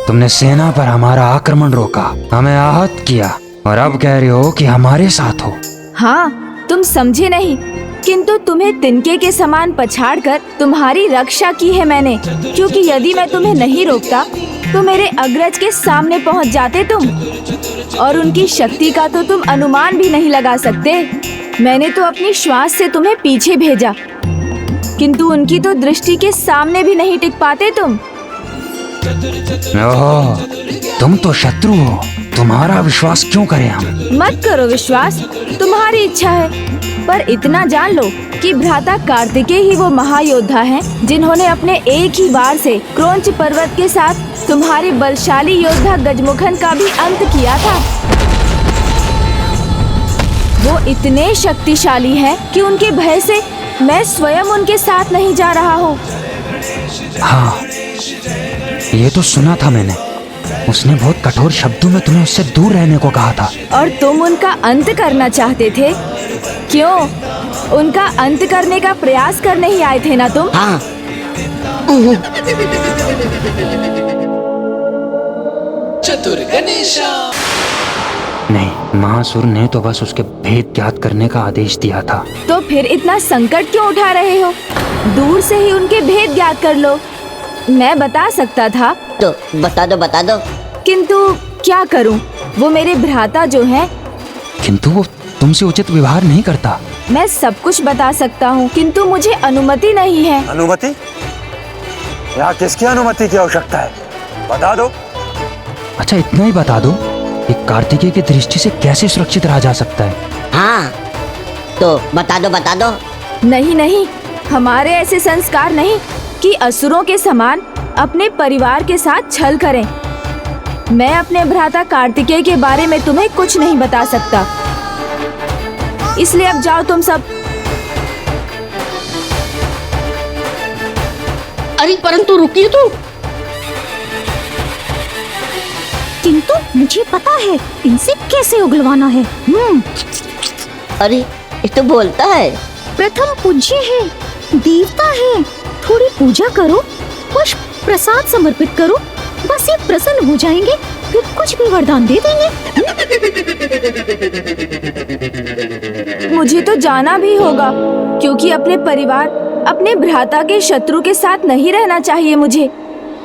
तुमने सेना पर हमारा आक्रमण रोका, हमें आहत किया, और अब कह रहे हो कि हमारे साथ हो। हाँ, तुम समझे नहीं, किंतु तुम्हें तिनके के समान पछाड़कर तुम्हारी रक्षा की है मैंने, क्योंकि यदि मैं तुम्हें नहीं रोकता तो मेरे अग्रज के सामने पहुंच जाते तुम, और उनकी शक्ति का तो तुम अनुमान भी नहीं लगा सकते। मैंने तो अपनी श्वास से तुम्हें पीछे भेजा, किंतु उनकी तो दृष्टि के सामने भी नहीं टिक पाते तुम। ओह, तुम तो शत्रु हो, तुम्हारा विश्वास क्यों करें हम? मत करो विश्वास, तुम्हारी इच्छा है। पर इतना जान लो कि भ्राता कार्तिकेय ही वो महायोद्धा हैं जिन्होंने अपने एक ही बार से क्रौंच पर्वत के साथ तुम्हारे बलशाली योद्धा गजमुखन का भी अंत किया था। वो इतने शक्तिशाली हैं कि उनके भय से मैं स्वयं उनके साथ नहीं जा रहा हूँ। हाँ, ये तो सुना था मैंने। उसने बहुत कठोर शब्दों में तुम्हें उससे दूर रहने को कहा था। और तुम उनका अंत करना चाहते थे? क्यों? उनका अंत करने का प्रयास करने ही आए थे ना तुम? हाँ। चतुर गणेशा। नहीं, महासुर ने तो बस उसके भेद ज्ञात करने का आदेश दिया था। तो फिर इतना संकट क्यों उठा रहे हो? दूर से ही उनके भेद ज्ञात कर लो। मैं बता सकता था। तो बता दो, बता दो। किंतु क्या करूं? वो मेरे भ्राता जो हैं। किंतु वो तुमसे उचित व्यवहार नहीं करता। मैं सब कुछ बता सकता हूँ, किंतु मुझे अनुमति नहीं है। अनुमति? यहाँ किसकी अनुमति की आवश्यकता है? बता दो। अच्छा, इतना ही बता दो कि कार्तिकेय की दृष्टि से कैसे सुरक्षित रहा जा सकता है? हाँ, तो बता दो, बता दो। नहीं नहीं, हमारे ऐसे संस्कार नहीं कि असुरों के समान अपने परिवार के साथ छल करें। मैं अपने भ्राता कार्तिकेय के बारे में तुम्हें कुछ नहीं बता सकता। इसलिए अब जाओ तुम सब। अरे परंतु रुकिए तो। किंतु मुझे पता है इनसे कैसे उगलवाना है। अरे ये तो बोलता है। प्रथम पूज्य है, देवता है, थोड़ी पूजा करो, पुष्प प्रसाद समर्पित करो, बस ये प्रसन्न हो जाएंगे, फिर कुछ भी वरदान दे देंगे। मुझे तो जाना भी होगा, क्योंकि अपने परिवार, अपने भ्राता के शत्रु के साथ नहीं रहना चाहिए मुझे।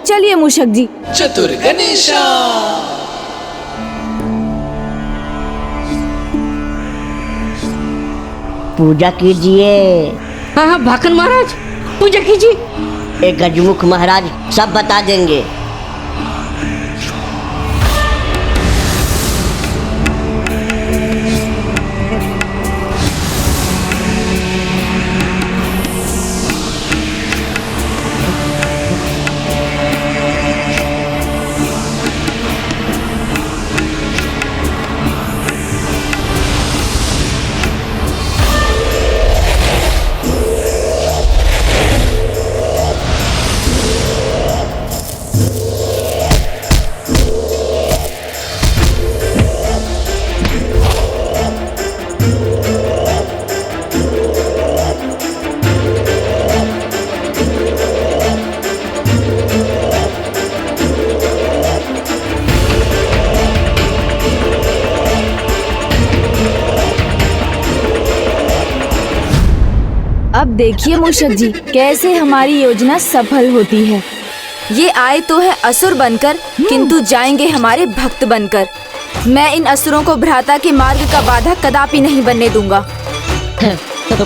चलिए मूषक जी। चतुर गणेशा। पूजा कीजिए। हाँ हाँ भाकन महाराज, पूजा कीजिए। एक गजमुख महाराज सब बता देंगे। अब देखिए मूषक जी, कैसे हमारी योजना सफल होती है। ये आए तो है असुर बनकर, किंतु जाएंगे हमारे भक्त बनकर। मैं इन असुरों को भ्राता के मार्ग का बाधा कदापि नहीं बनने दूंगा। तो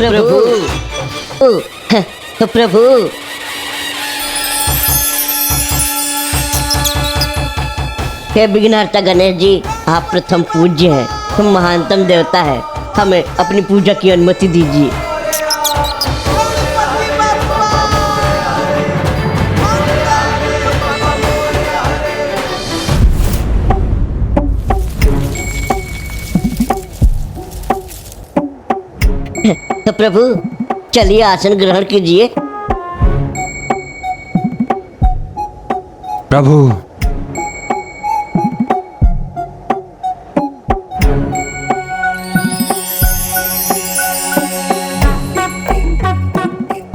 प्रभु, हे विघ्नहर्ता गणेश जी, आप प्रथम पूज्य हैं, तुम महानतम देवता है, हमें अपनी पूजा की अनुमति दीजिए। तो प्रभु चलिए आसन ग्रहण कीजिए। प्रभु,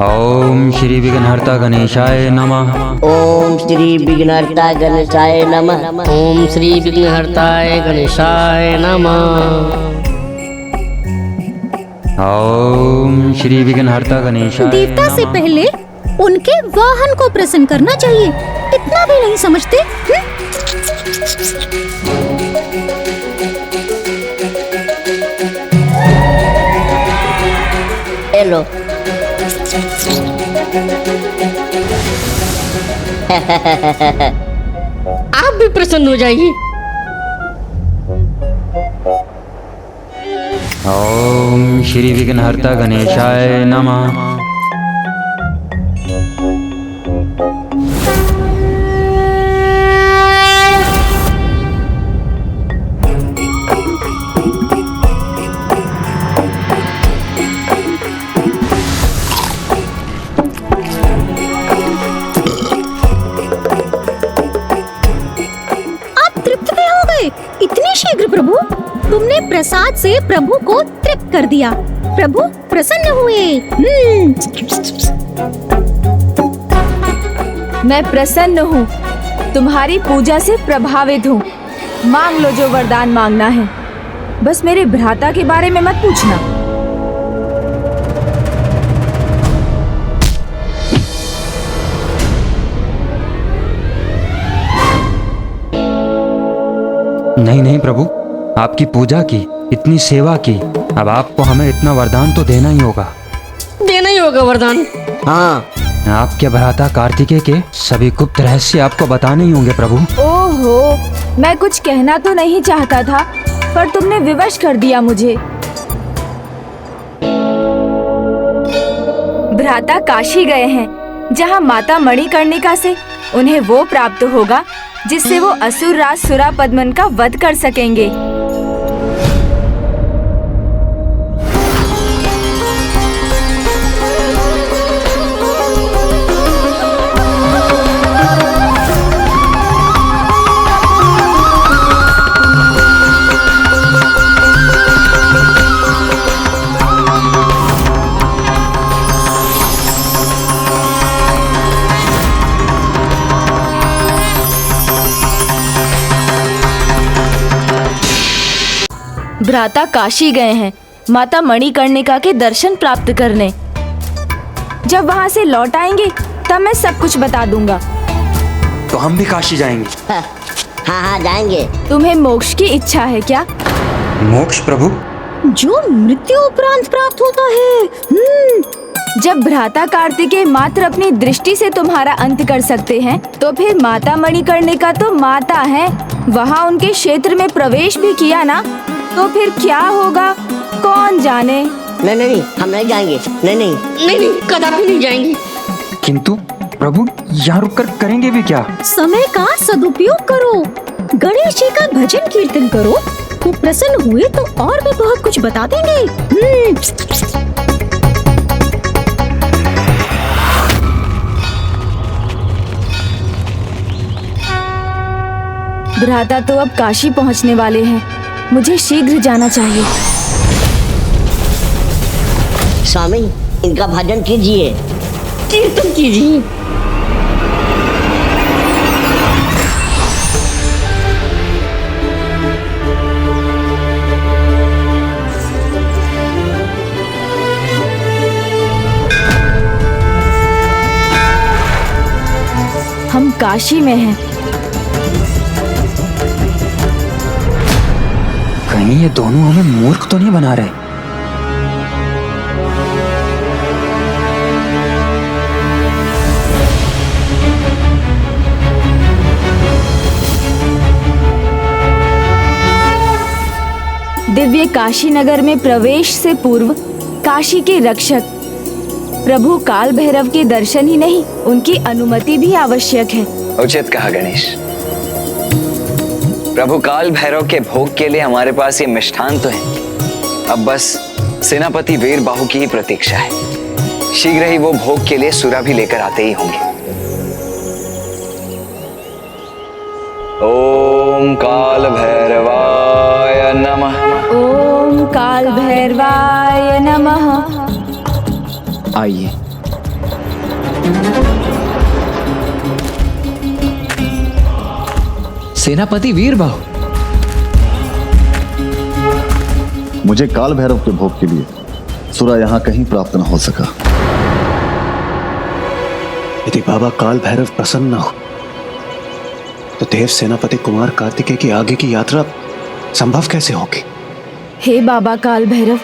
ओम श्री विघ्नहर्ता गणेशाय नमः। ओम श्री विघ्नहर्ता गणेशाय नमः। ओम श्री विघ्नहर्ताय गणेशाय नमः। ओम श्री विघ्नहर्ता गणेशाय। देवता से पहले उनके वाहन को प्रसन्न करना चाहिए, इतना भी नहीं समझते? हेलो। आप भी प्रसन्न हो जाइए। ओम श्री विघ्नहर्ता गणेशाय नमः। इतनी शीघ्र प्रभु, तुमने प्रसाद से प्रभु को तृप्त कर दिया। प्रभु प्रसन्न हुए। मैं प्रसन्न हूँ, तुम्हारी पूजा से प्रभावित हूँ। मांग लो जो वरदान मांगना है, बस मेरे भ्राता के बारे में मत पूछना। नहीं नहीं प्रभु, आपकी पूजा की, इतनी सेवा की, अब आपको हमें इतना वरदान तो देना ही होगा। देना ही होगा वरदान। हाँ, आपके भ्राता कार्तिकेय के सभी गुप्त रहस्य आपको बताने ही होंगे प्रभु। ओहो, मैं कुछ कहना तो नहीं चाहता था, पर तुमने विवश कर दिया मुझे। भ्राता काशी गए हैं, जहाँ माता मणिकर्णिका से उन्हें वो प्राप्त होगा जिससे वो असुर राज सुरापद्मन का वध कर सकेंगे। भ्राता काशी गए हैं माता मणिकर्णिका के दर्शन प्राप्त करने। जब वहाँ से लौट आएंगे तब मैं सब कुछ बता दूंगा। तो हम भी काशी जाएंगे। हाँ हाँ जाएंगे। तुम्हें मोक्ष की इच्छा है क्या? मोक्ष प्रभु? जो मृत्यु उपरांत प्राप्त होता है। जब भ्राता कार्तिकेय मात्र अपनी दृष्टि से तुम्हारा अंत कर सकते हैं, तो फिर माता मणिकर्णिका तो माता है, वहाँ उनके क्षेत्र में प्रवेश भी किया ना, तो फिर क्या होगा कौन जाने। नहीं नहीं, हम नहीं जाएंगे। नहीं नहीं नहीं नहीं, कदापि नहीं जाएंगे। किंतु प्रभु, यहाँ रुककर करेंगे भी क्या? समय का सदुपयोग करो, गणेश जी का भजन कीर्तन करो, वो प्रसन्न हुए तो और भी बहुत कुछ बता देंगे। भ्राता तो अब काशी पहुँचने वाले हैं, मुझे शीघ्र जाना चाहिए। स्वामी, इनका भजन कीजिए, कीर्तन कीजिए। हम काशी में हैं। कहीं ये दोनों हमें मूर्ख तो नहीं बना रहे? दिव्य काशी नगर में प्रवेश से पूर्व काशी के रक्षक प्रभु काल भैरव के दर्शन ही नहीं, उनकी अनुमति भी आवश्यक है। उचित कहा गणेश। प्रभु काल भैरव के भोग के लिए हमारे पास ये मिष्ठान तो है, अब बस सेनापति वीर बाहु की ही प्रतीक्षा है। शीघ्र ही वो भोग के लिए सुरा भी लेकर आते ही होंगे। ओम काल भैरवाय नमः। ओम काल भैरवाय नमः। आइए। सेनापति वीर बाहु, मुझे काल भैरव के भोग के लिए सुरा यहाँ कहीं प्राप्त न हो सका। यदि बाबा काल भैरव प्रसन्न हो तो देव सेनापति कुमार कार्तिकेय की आगे की यात्रा संभव कैसे होगी? हे बाबा काल भैरव,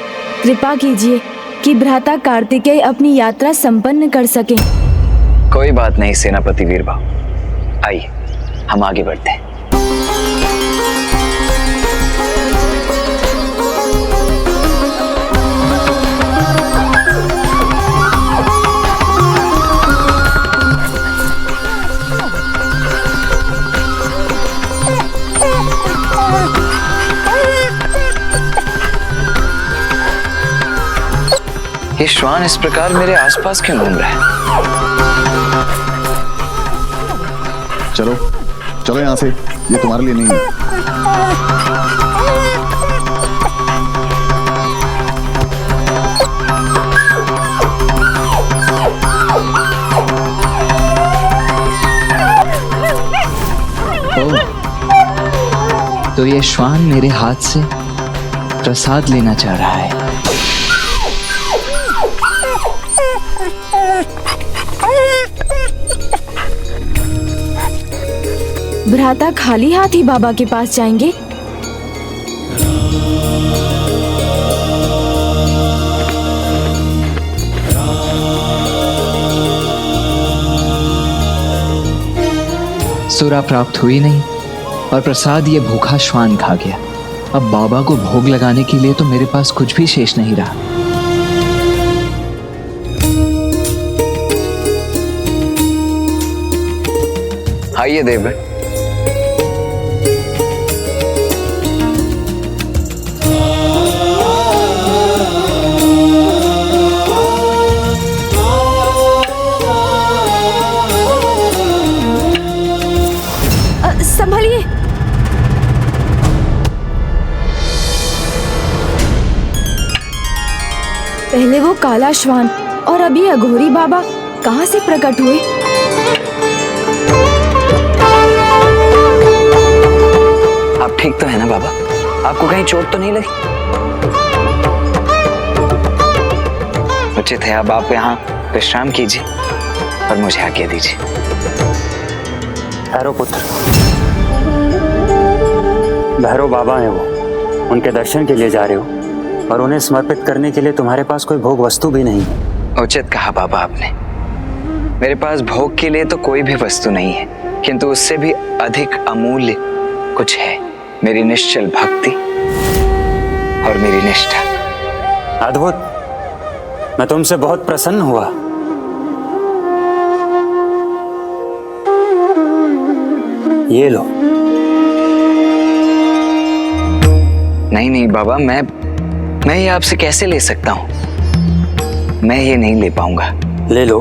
कृपा कीजिए कि भ्राता कार्तिकेय अपनी यात्रा संपन्न कर सके। कोई बात नहीं सेनापति वीर बाहु, आइए। हम आगे बढ़ते हैं। ये श्वान इस प्रकार मेरे आसपास क्यों घूम रहा है? चलो चलो यहाँ से, ये तुम्हारे लिए नहीं है। तो ये श्वान मेरे हाथ से प्रसाद लेना चाह रहा है। भ्राता खाली हाथ ही बाबा के पास जाएंगे? सुरा प्राप्त हुई नहीं और प्रसाद ये भूखा श्वान खा गया। अब बाबा को भोग लगाने के लिए तो मेरे पास कुछ भी शेष नहीं रहा। आइए देव। संभलिए। पहले वो काला श्वान और अभी अघोरी बाबा कहाँ से प्रकट हुए? आप ठीक तो है ना बाबा? आपको कहीं चोट तो नहीं लगी? उचित है अब आप यहाँ विश्राम कीजिए और मुझे आज्ञा दीजिए। भैरव पुत्र, भैरव बाबा हैं वो, उनके दर्शन के लिए जा रहे हो और उन्हें समर्पित करने के लिए तुम्हारे पास कोई भोग वस्तु भी नहीं है। उचित कहा बाबा आपने। मेरे पास भोग के लिए तो कोई भी वस्तु नहीं है, किंतु उससे भी अधिक अमूल्य कुछ है। मेरी निश्चल भक्ति और मेरी निष्ठा। अद्भुत, मैं तुमसे बहुत प्रसन्न हुआ। ये लो। नहीं नहीं बाबा, मैं ये आपसे कैसे ले सकता हूं? मैं ये नहीं ले पाऊंगा। ले लो,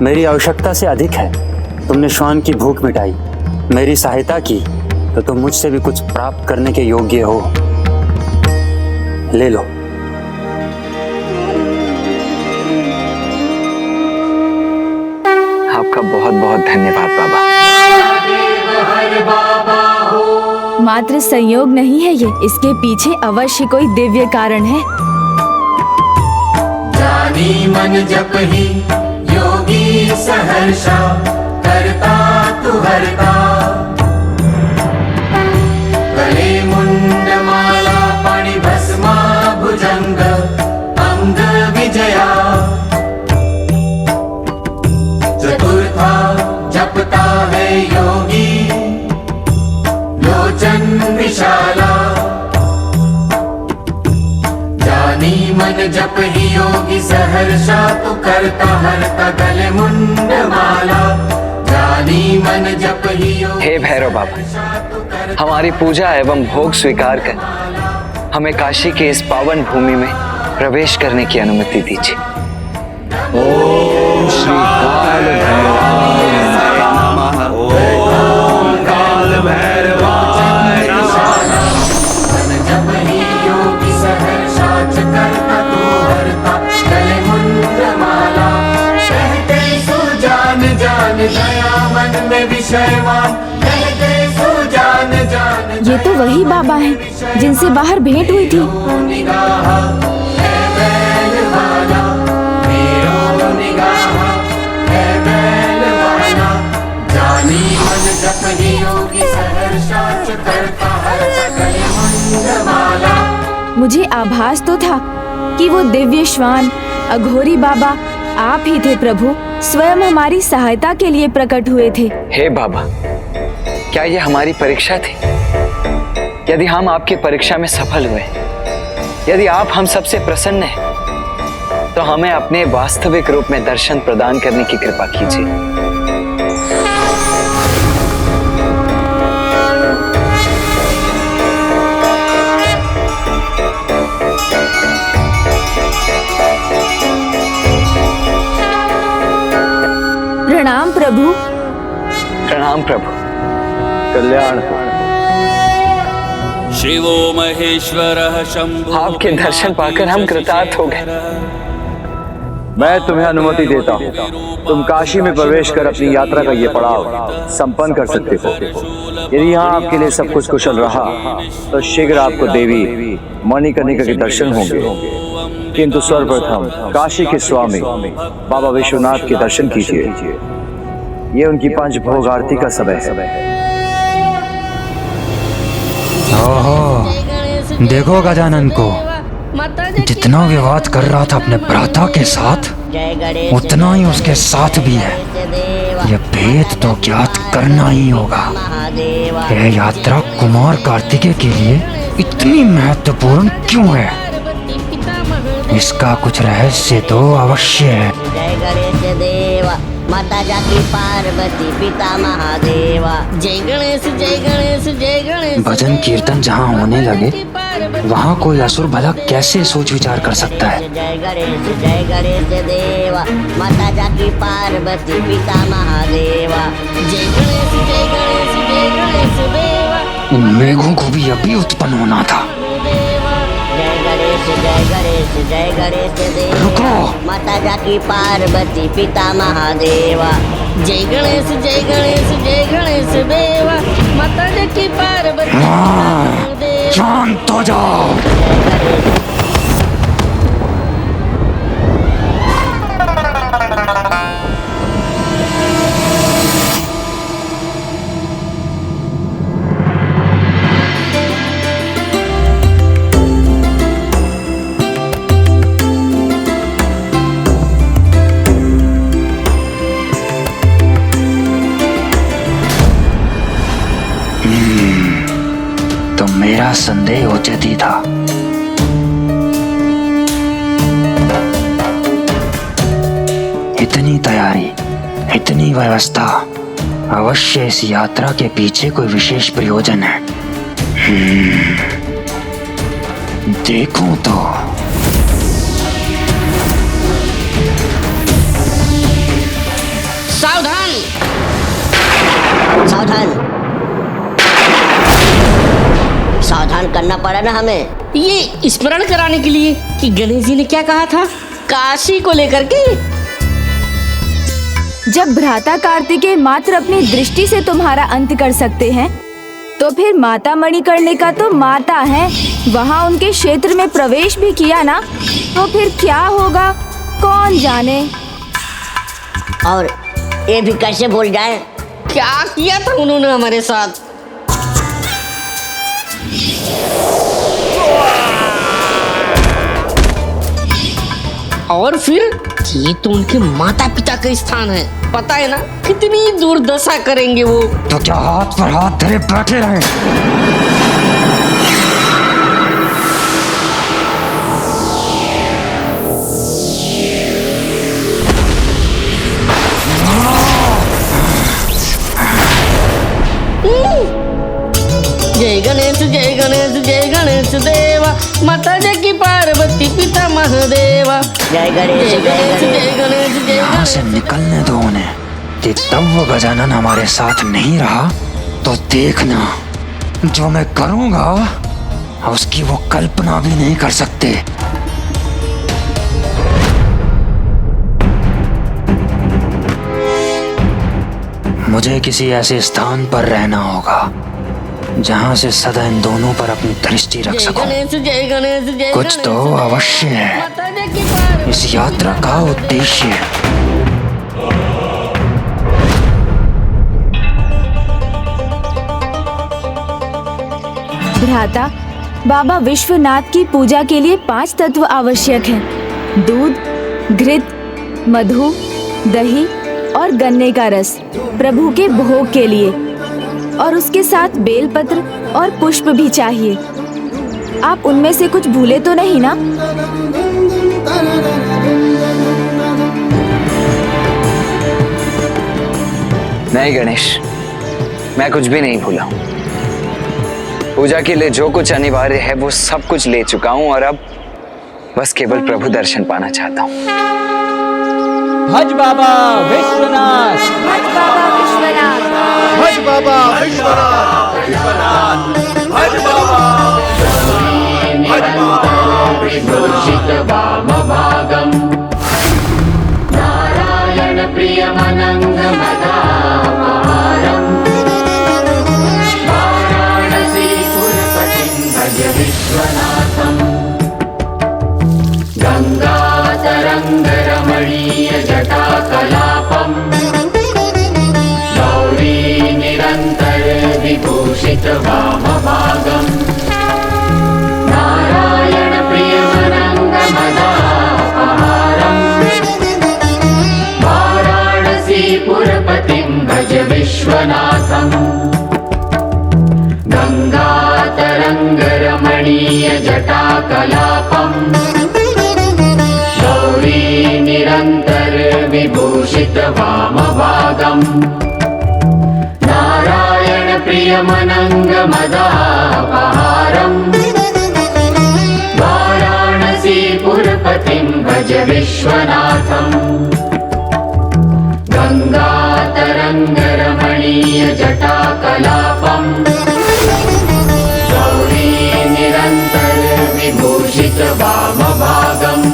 मेरी आवश्यकता से अधिक है। तुमने श्वान की भूख मिटाई, मेरी सहायता की, तो तुम मुझसे भी कुछ प्राप्त करने के योग्य हो। ले लो। आपका बहुत बहुत धन्यवाद बाबा। मात्र संयोग नहीं है ये, इसके पीछे अवश्य कोई दिव्य कारण है। जानी मन जप ही योगी सहर्षा, करता तु हरता। गले मुंड माला पाणि भस्मा भुजंग, अंग विजया। चतुर्था जपता है योगी, लोचन विशाला। जानी मन जप ही योगी सहर्षा, तु करता हरता गले मुंड माला। जानी मन जप ही योगी। हे भैरव बाबा, हमारी पूजा एवं भोग स्वीकार कर हमें काशी के इस पावन भूमि में प्रवेश करने की अनुमति दीजिए। ओम श्री काल भैरवाय नमः। ओम काल भैरवाय नमः। जप ही योगी सहर्षा, करता तु हरता गले मुंड माला। कहते सुजान जान दया मन में विषयवान। कहते सुजान जान। ये तो वही बाबा हैं जिनसे बाहर भेंट हुई थी। मुझे आभास तो था कि वो दिव्य श्वान अघोरी बाबा आप ही थे प्रभु, स्वयं हमारी सहायता के लिए प्रकट हुए थे। हे बाबा, क्या ये हमारी परीक्षा थी? यदि हम आपकी परीक्षा में सफल हुए, यदि आप हम सबसे प्रसन्न हैं, तो हमें अपने वास्तविक रूप में दर्शन प्रदान करने की कृपा कीजिए। प्रणाम प्रभु। प्रणाम प्रभु। कल्याण। शिवो महेश्वरः शंभो। आपके दर्शन पाकर हम कृतार्थ हो गए। मैं तुम्हें अनुमति देता हूँ, तुम काशी में प्रवेश कर अपनी यात्रा का ये पड़ाव संपन्न कर सकते हो। यदि यहाँ आपके लिए सब कुछ कुशल रहा तो शीघ्र आपको देवी मणिकर्णिका के दर्शन होंगे। किंतु सर्वप्रथम काशी के स्वामी बाबा विश्वनाथ के दर्शन कीजिए। ये उनकी पंच भोग आरती का समय है। ओहो, देखो गजानन को, जितना विवाद कर रहा था अपने भ्राता के साथ, उतना ही उसके साथ भी है। ये भेद तो ज्ञात करना ही होगा। यह यात्रा कुमार कार्तिकेय के लिए इतनी महत्वपूर्ण क्यों है? इसका कुछ रहस्य तो अवश्य है। जय गणेश देवा, माता जाकी पार्वती, पिता महादेवा। जय गणेश जय गणेश जय गणेश। भजन कीर्तन जहाँ होने लगे, वहाँ कोई असुर भला कैसे सोच विचार कर सकता है? जय गणेश देवा, माता जाकी पार्वती, पिता महादेवा। जय गणेश जय गणेश जय गणेश देवा। इन मेघों को भी अभी उत्पन्न होना था। जय गणेश देवा, माता जाकी पार्वती, पिता महादेवा। जय गणेश जय गणेश देवा, माता जाकी पार्वती। शांत हो जाओ। मेरा संदेह उचित ही था। इतनी तैयारी, इतनी व्यवस्था, अवश्य इस यात्रा के पीछे कोई विशेष प्रयोजन है। देखूं तो। सावधान सावधान सावधान करना पड़ा ना हमें। ये स्मरण कराने के लिए कि गणेश जी ने क्या कहा था काशी को लेकर के। जब भ्राता कार्तिकेय मात्र अपनी दृष्टि से तुम्हारा अंत कर सकते हैं, तो फिर माता मणिकर्णिका तो माता है, वहाँ उनके क्षेत्र में प्रवेश भी किया ना, तो फिर क्या होगा कौन जाने। और ये भी कैसे भूल जाए? क्या किया था उन्होंने हमारे साथ। और फिर ये तो उनके माता पिता का स्थान है, पता है ना कितनी दुर्दशा करेंगे वो। तो क्या हाथ पर हाथ धरे बैठे रहे? जय गणेश जय गणेश जय गणेश देवा, माता जाकी पार्वती, पिता महादेवा। जय गणेश जय गणेश जय। यहाँ से निकलने दो उन्हें। कि तब वो गजानन हमारे साथ नहीं रहा तो देखना, जो मैं करूँगा उसकी वो कल्पना भी नहीं कर सकते। मुझे किसी ऐसे स्थान पर रहना होगा जहाँ से सदा इन दोनों पर अपनी दृष्टि रख सकूं। कुछ तो अवश्य है इस यात्रा का उद्देश्य। भ्राता, बाबा विश्वनाथ की पूजा के लिए 5 तत्व आवश्यक हैं: दूध, घृत, मधु, दही और गन्ने का रस प्रभु के भोग के लिए। और उसके साथ बेलपत्र और पुष्प भी चाहिए। आप उनमें से कुछ भूले तो नहीं ना? नहीं गणेश, मैं कुछ भी नहीं भूला हूं। पूजा के लिए जो कुछ अनिवार्य है वो सब कुछ ले चुका हूं और अब बस केवल प्रभु दर्शन पाना चाहता हूं। भज बाबा विश्वनाथ, भज बाबा विश्वनाथ, भज बाबा विश्वनाथ, भज बाबा, भज बाबा विभूषित वामभागम् नारायण प्रियमनंग मदापहारम् वाराणसी पुरपतिं भज विश्वनाथम् गंगातरंगरमणीय जटाकलापम् गौरी निरंतर विभूषित वामभागम् नारायण प्रियमनंग मदापहारम् वाराणसी पुरपतिं भज विश्वनाथम् गंगातरंगरमणीय जटाकलापम् गौरी निरंतर विभूषित वामभागम् नारायण प्रियमनंग मदापहारम् वाराणसी पुरपतिं भज विश्वनाथम् गंगातरंगरमणीय जटाकलापम् गौरी निरंतर विभूषित वामभागम्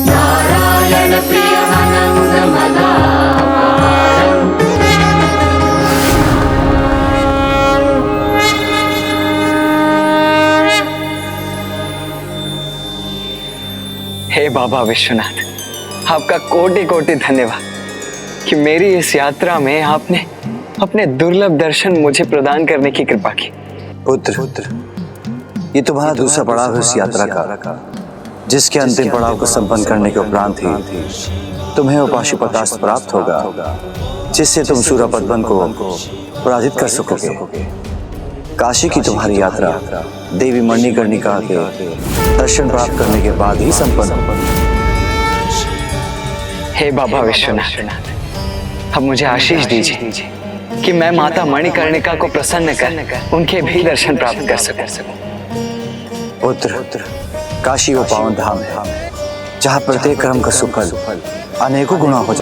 नारायण प्रियमनंग मदापहारम् हे बाबा विश्वनाथ, आपका कोटि कोटि धन्यवाद कि मेरी इस यात्रा में आपने अपने दुर्लभ दर्शन मुझे प्रदान करने की कृपा की। पुत्र, ये तुम्हारा दूसरा पड़ाव है इस यात्रा का, जिसके अंतिम पड़ाव को संपन्न करने के उपरांत ही तुम्हें वो पाशुपतास्त्र प्राप्त होगा जिससे तुम शूरपद्मन को पराजित कर सकोगे। काशी की तुम्हारी यात्रा देवी मणिकर्णिका के दर्शन प्राप्त करने के बाद ही संपन्न होगी। हे बाबा विश्वनाथ, अब मुझे आशीष दीजिए कि मैं माता मणिकर्णिका को प्रसन्न कर उनके भी दर्शन प्राप्त कर सकूं। पुत्र, काशी वो पावन धाम है जहाँ प्रत्येक कर्म का सुफल अनेकों गुना हो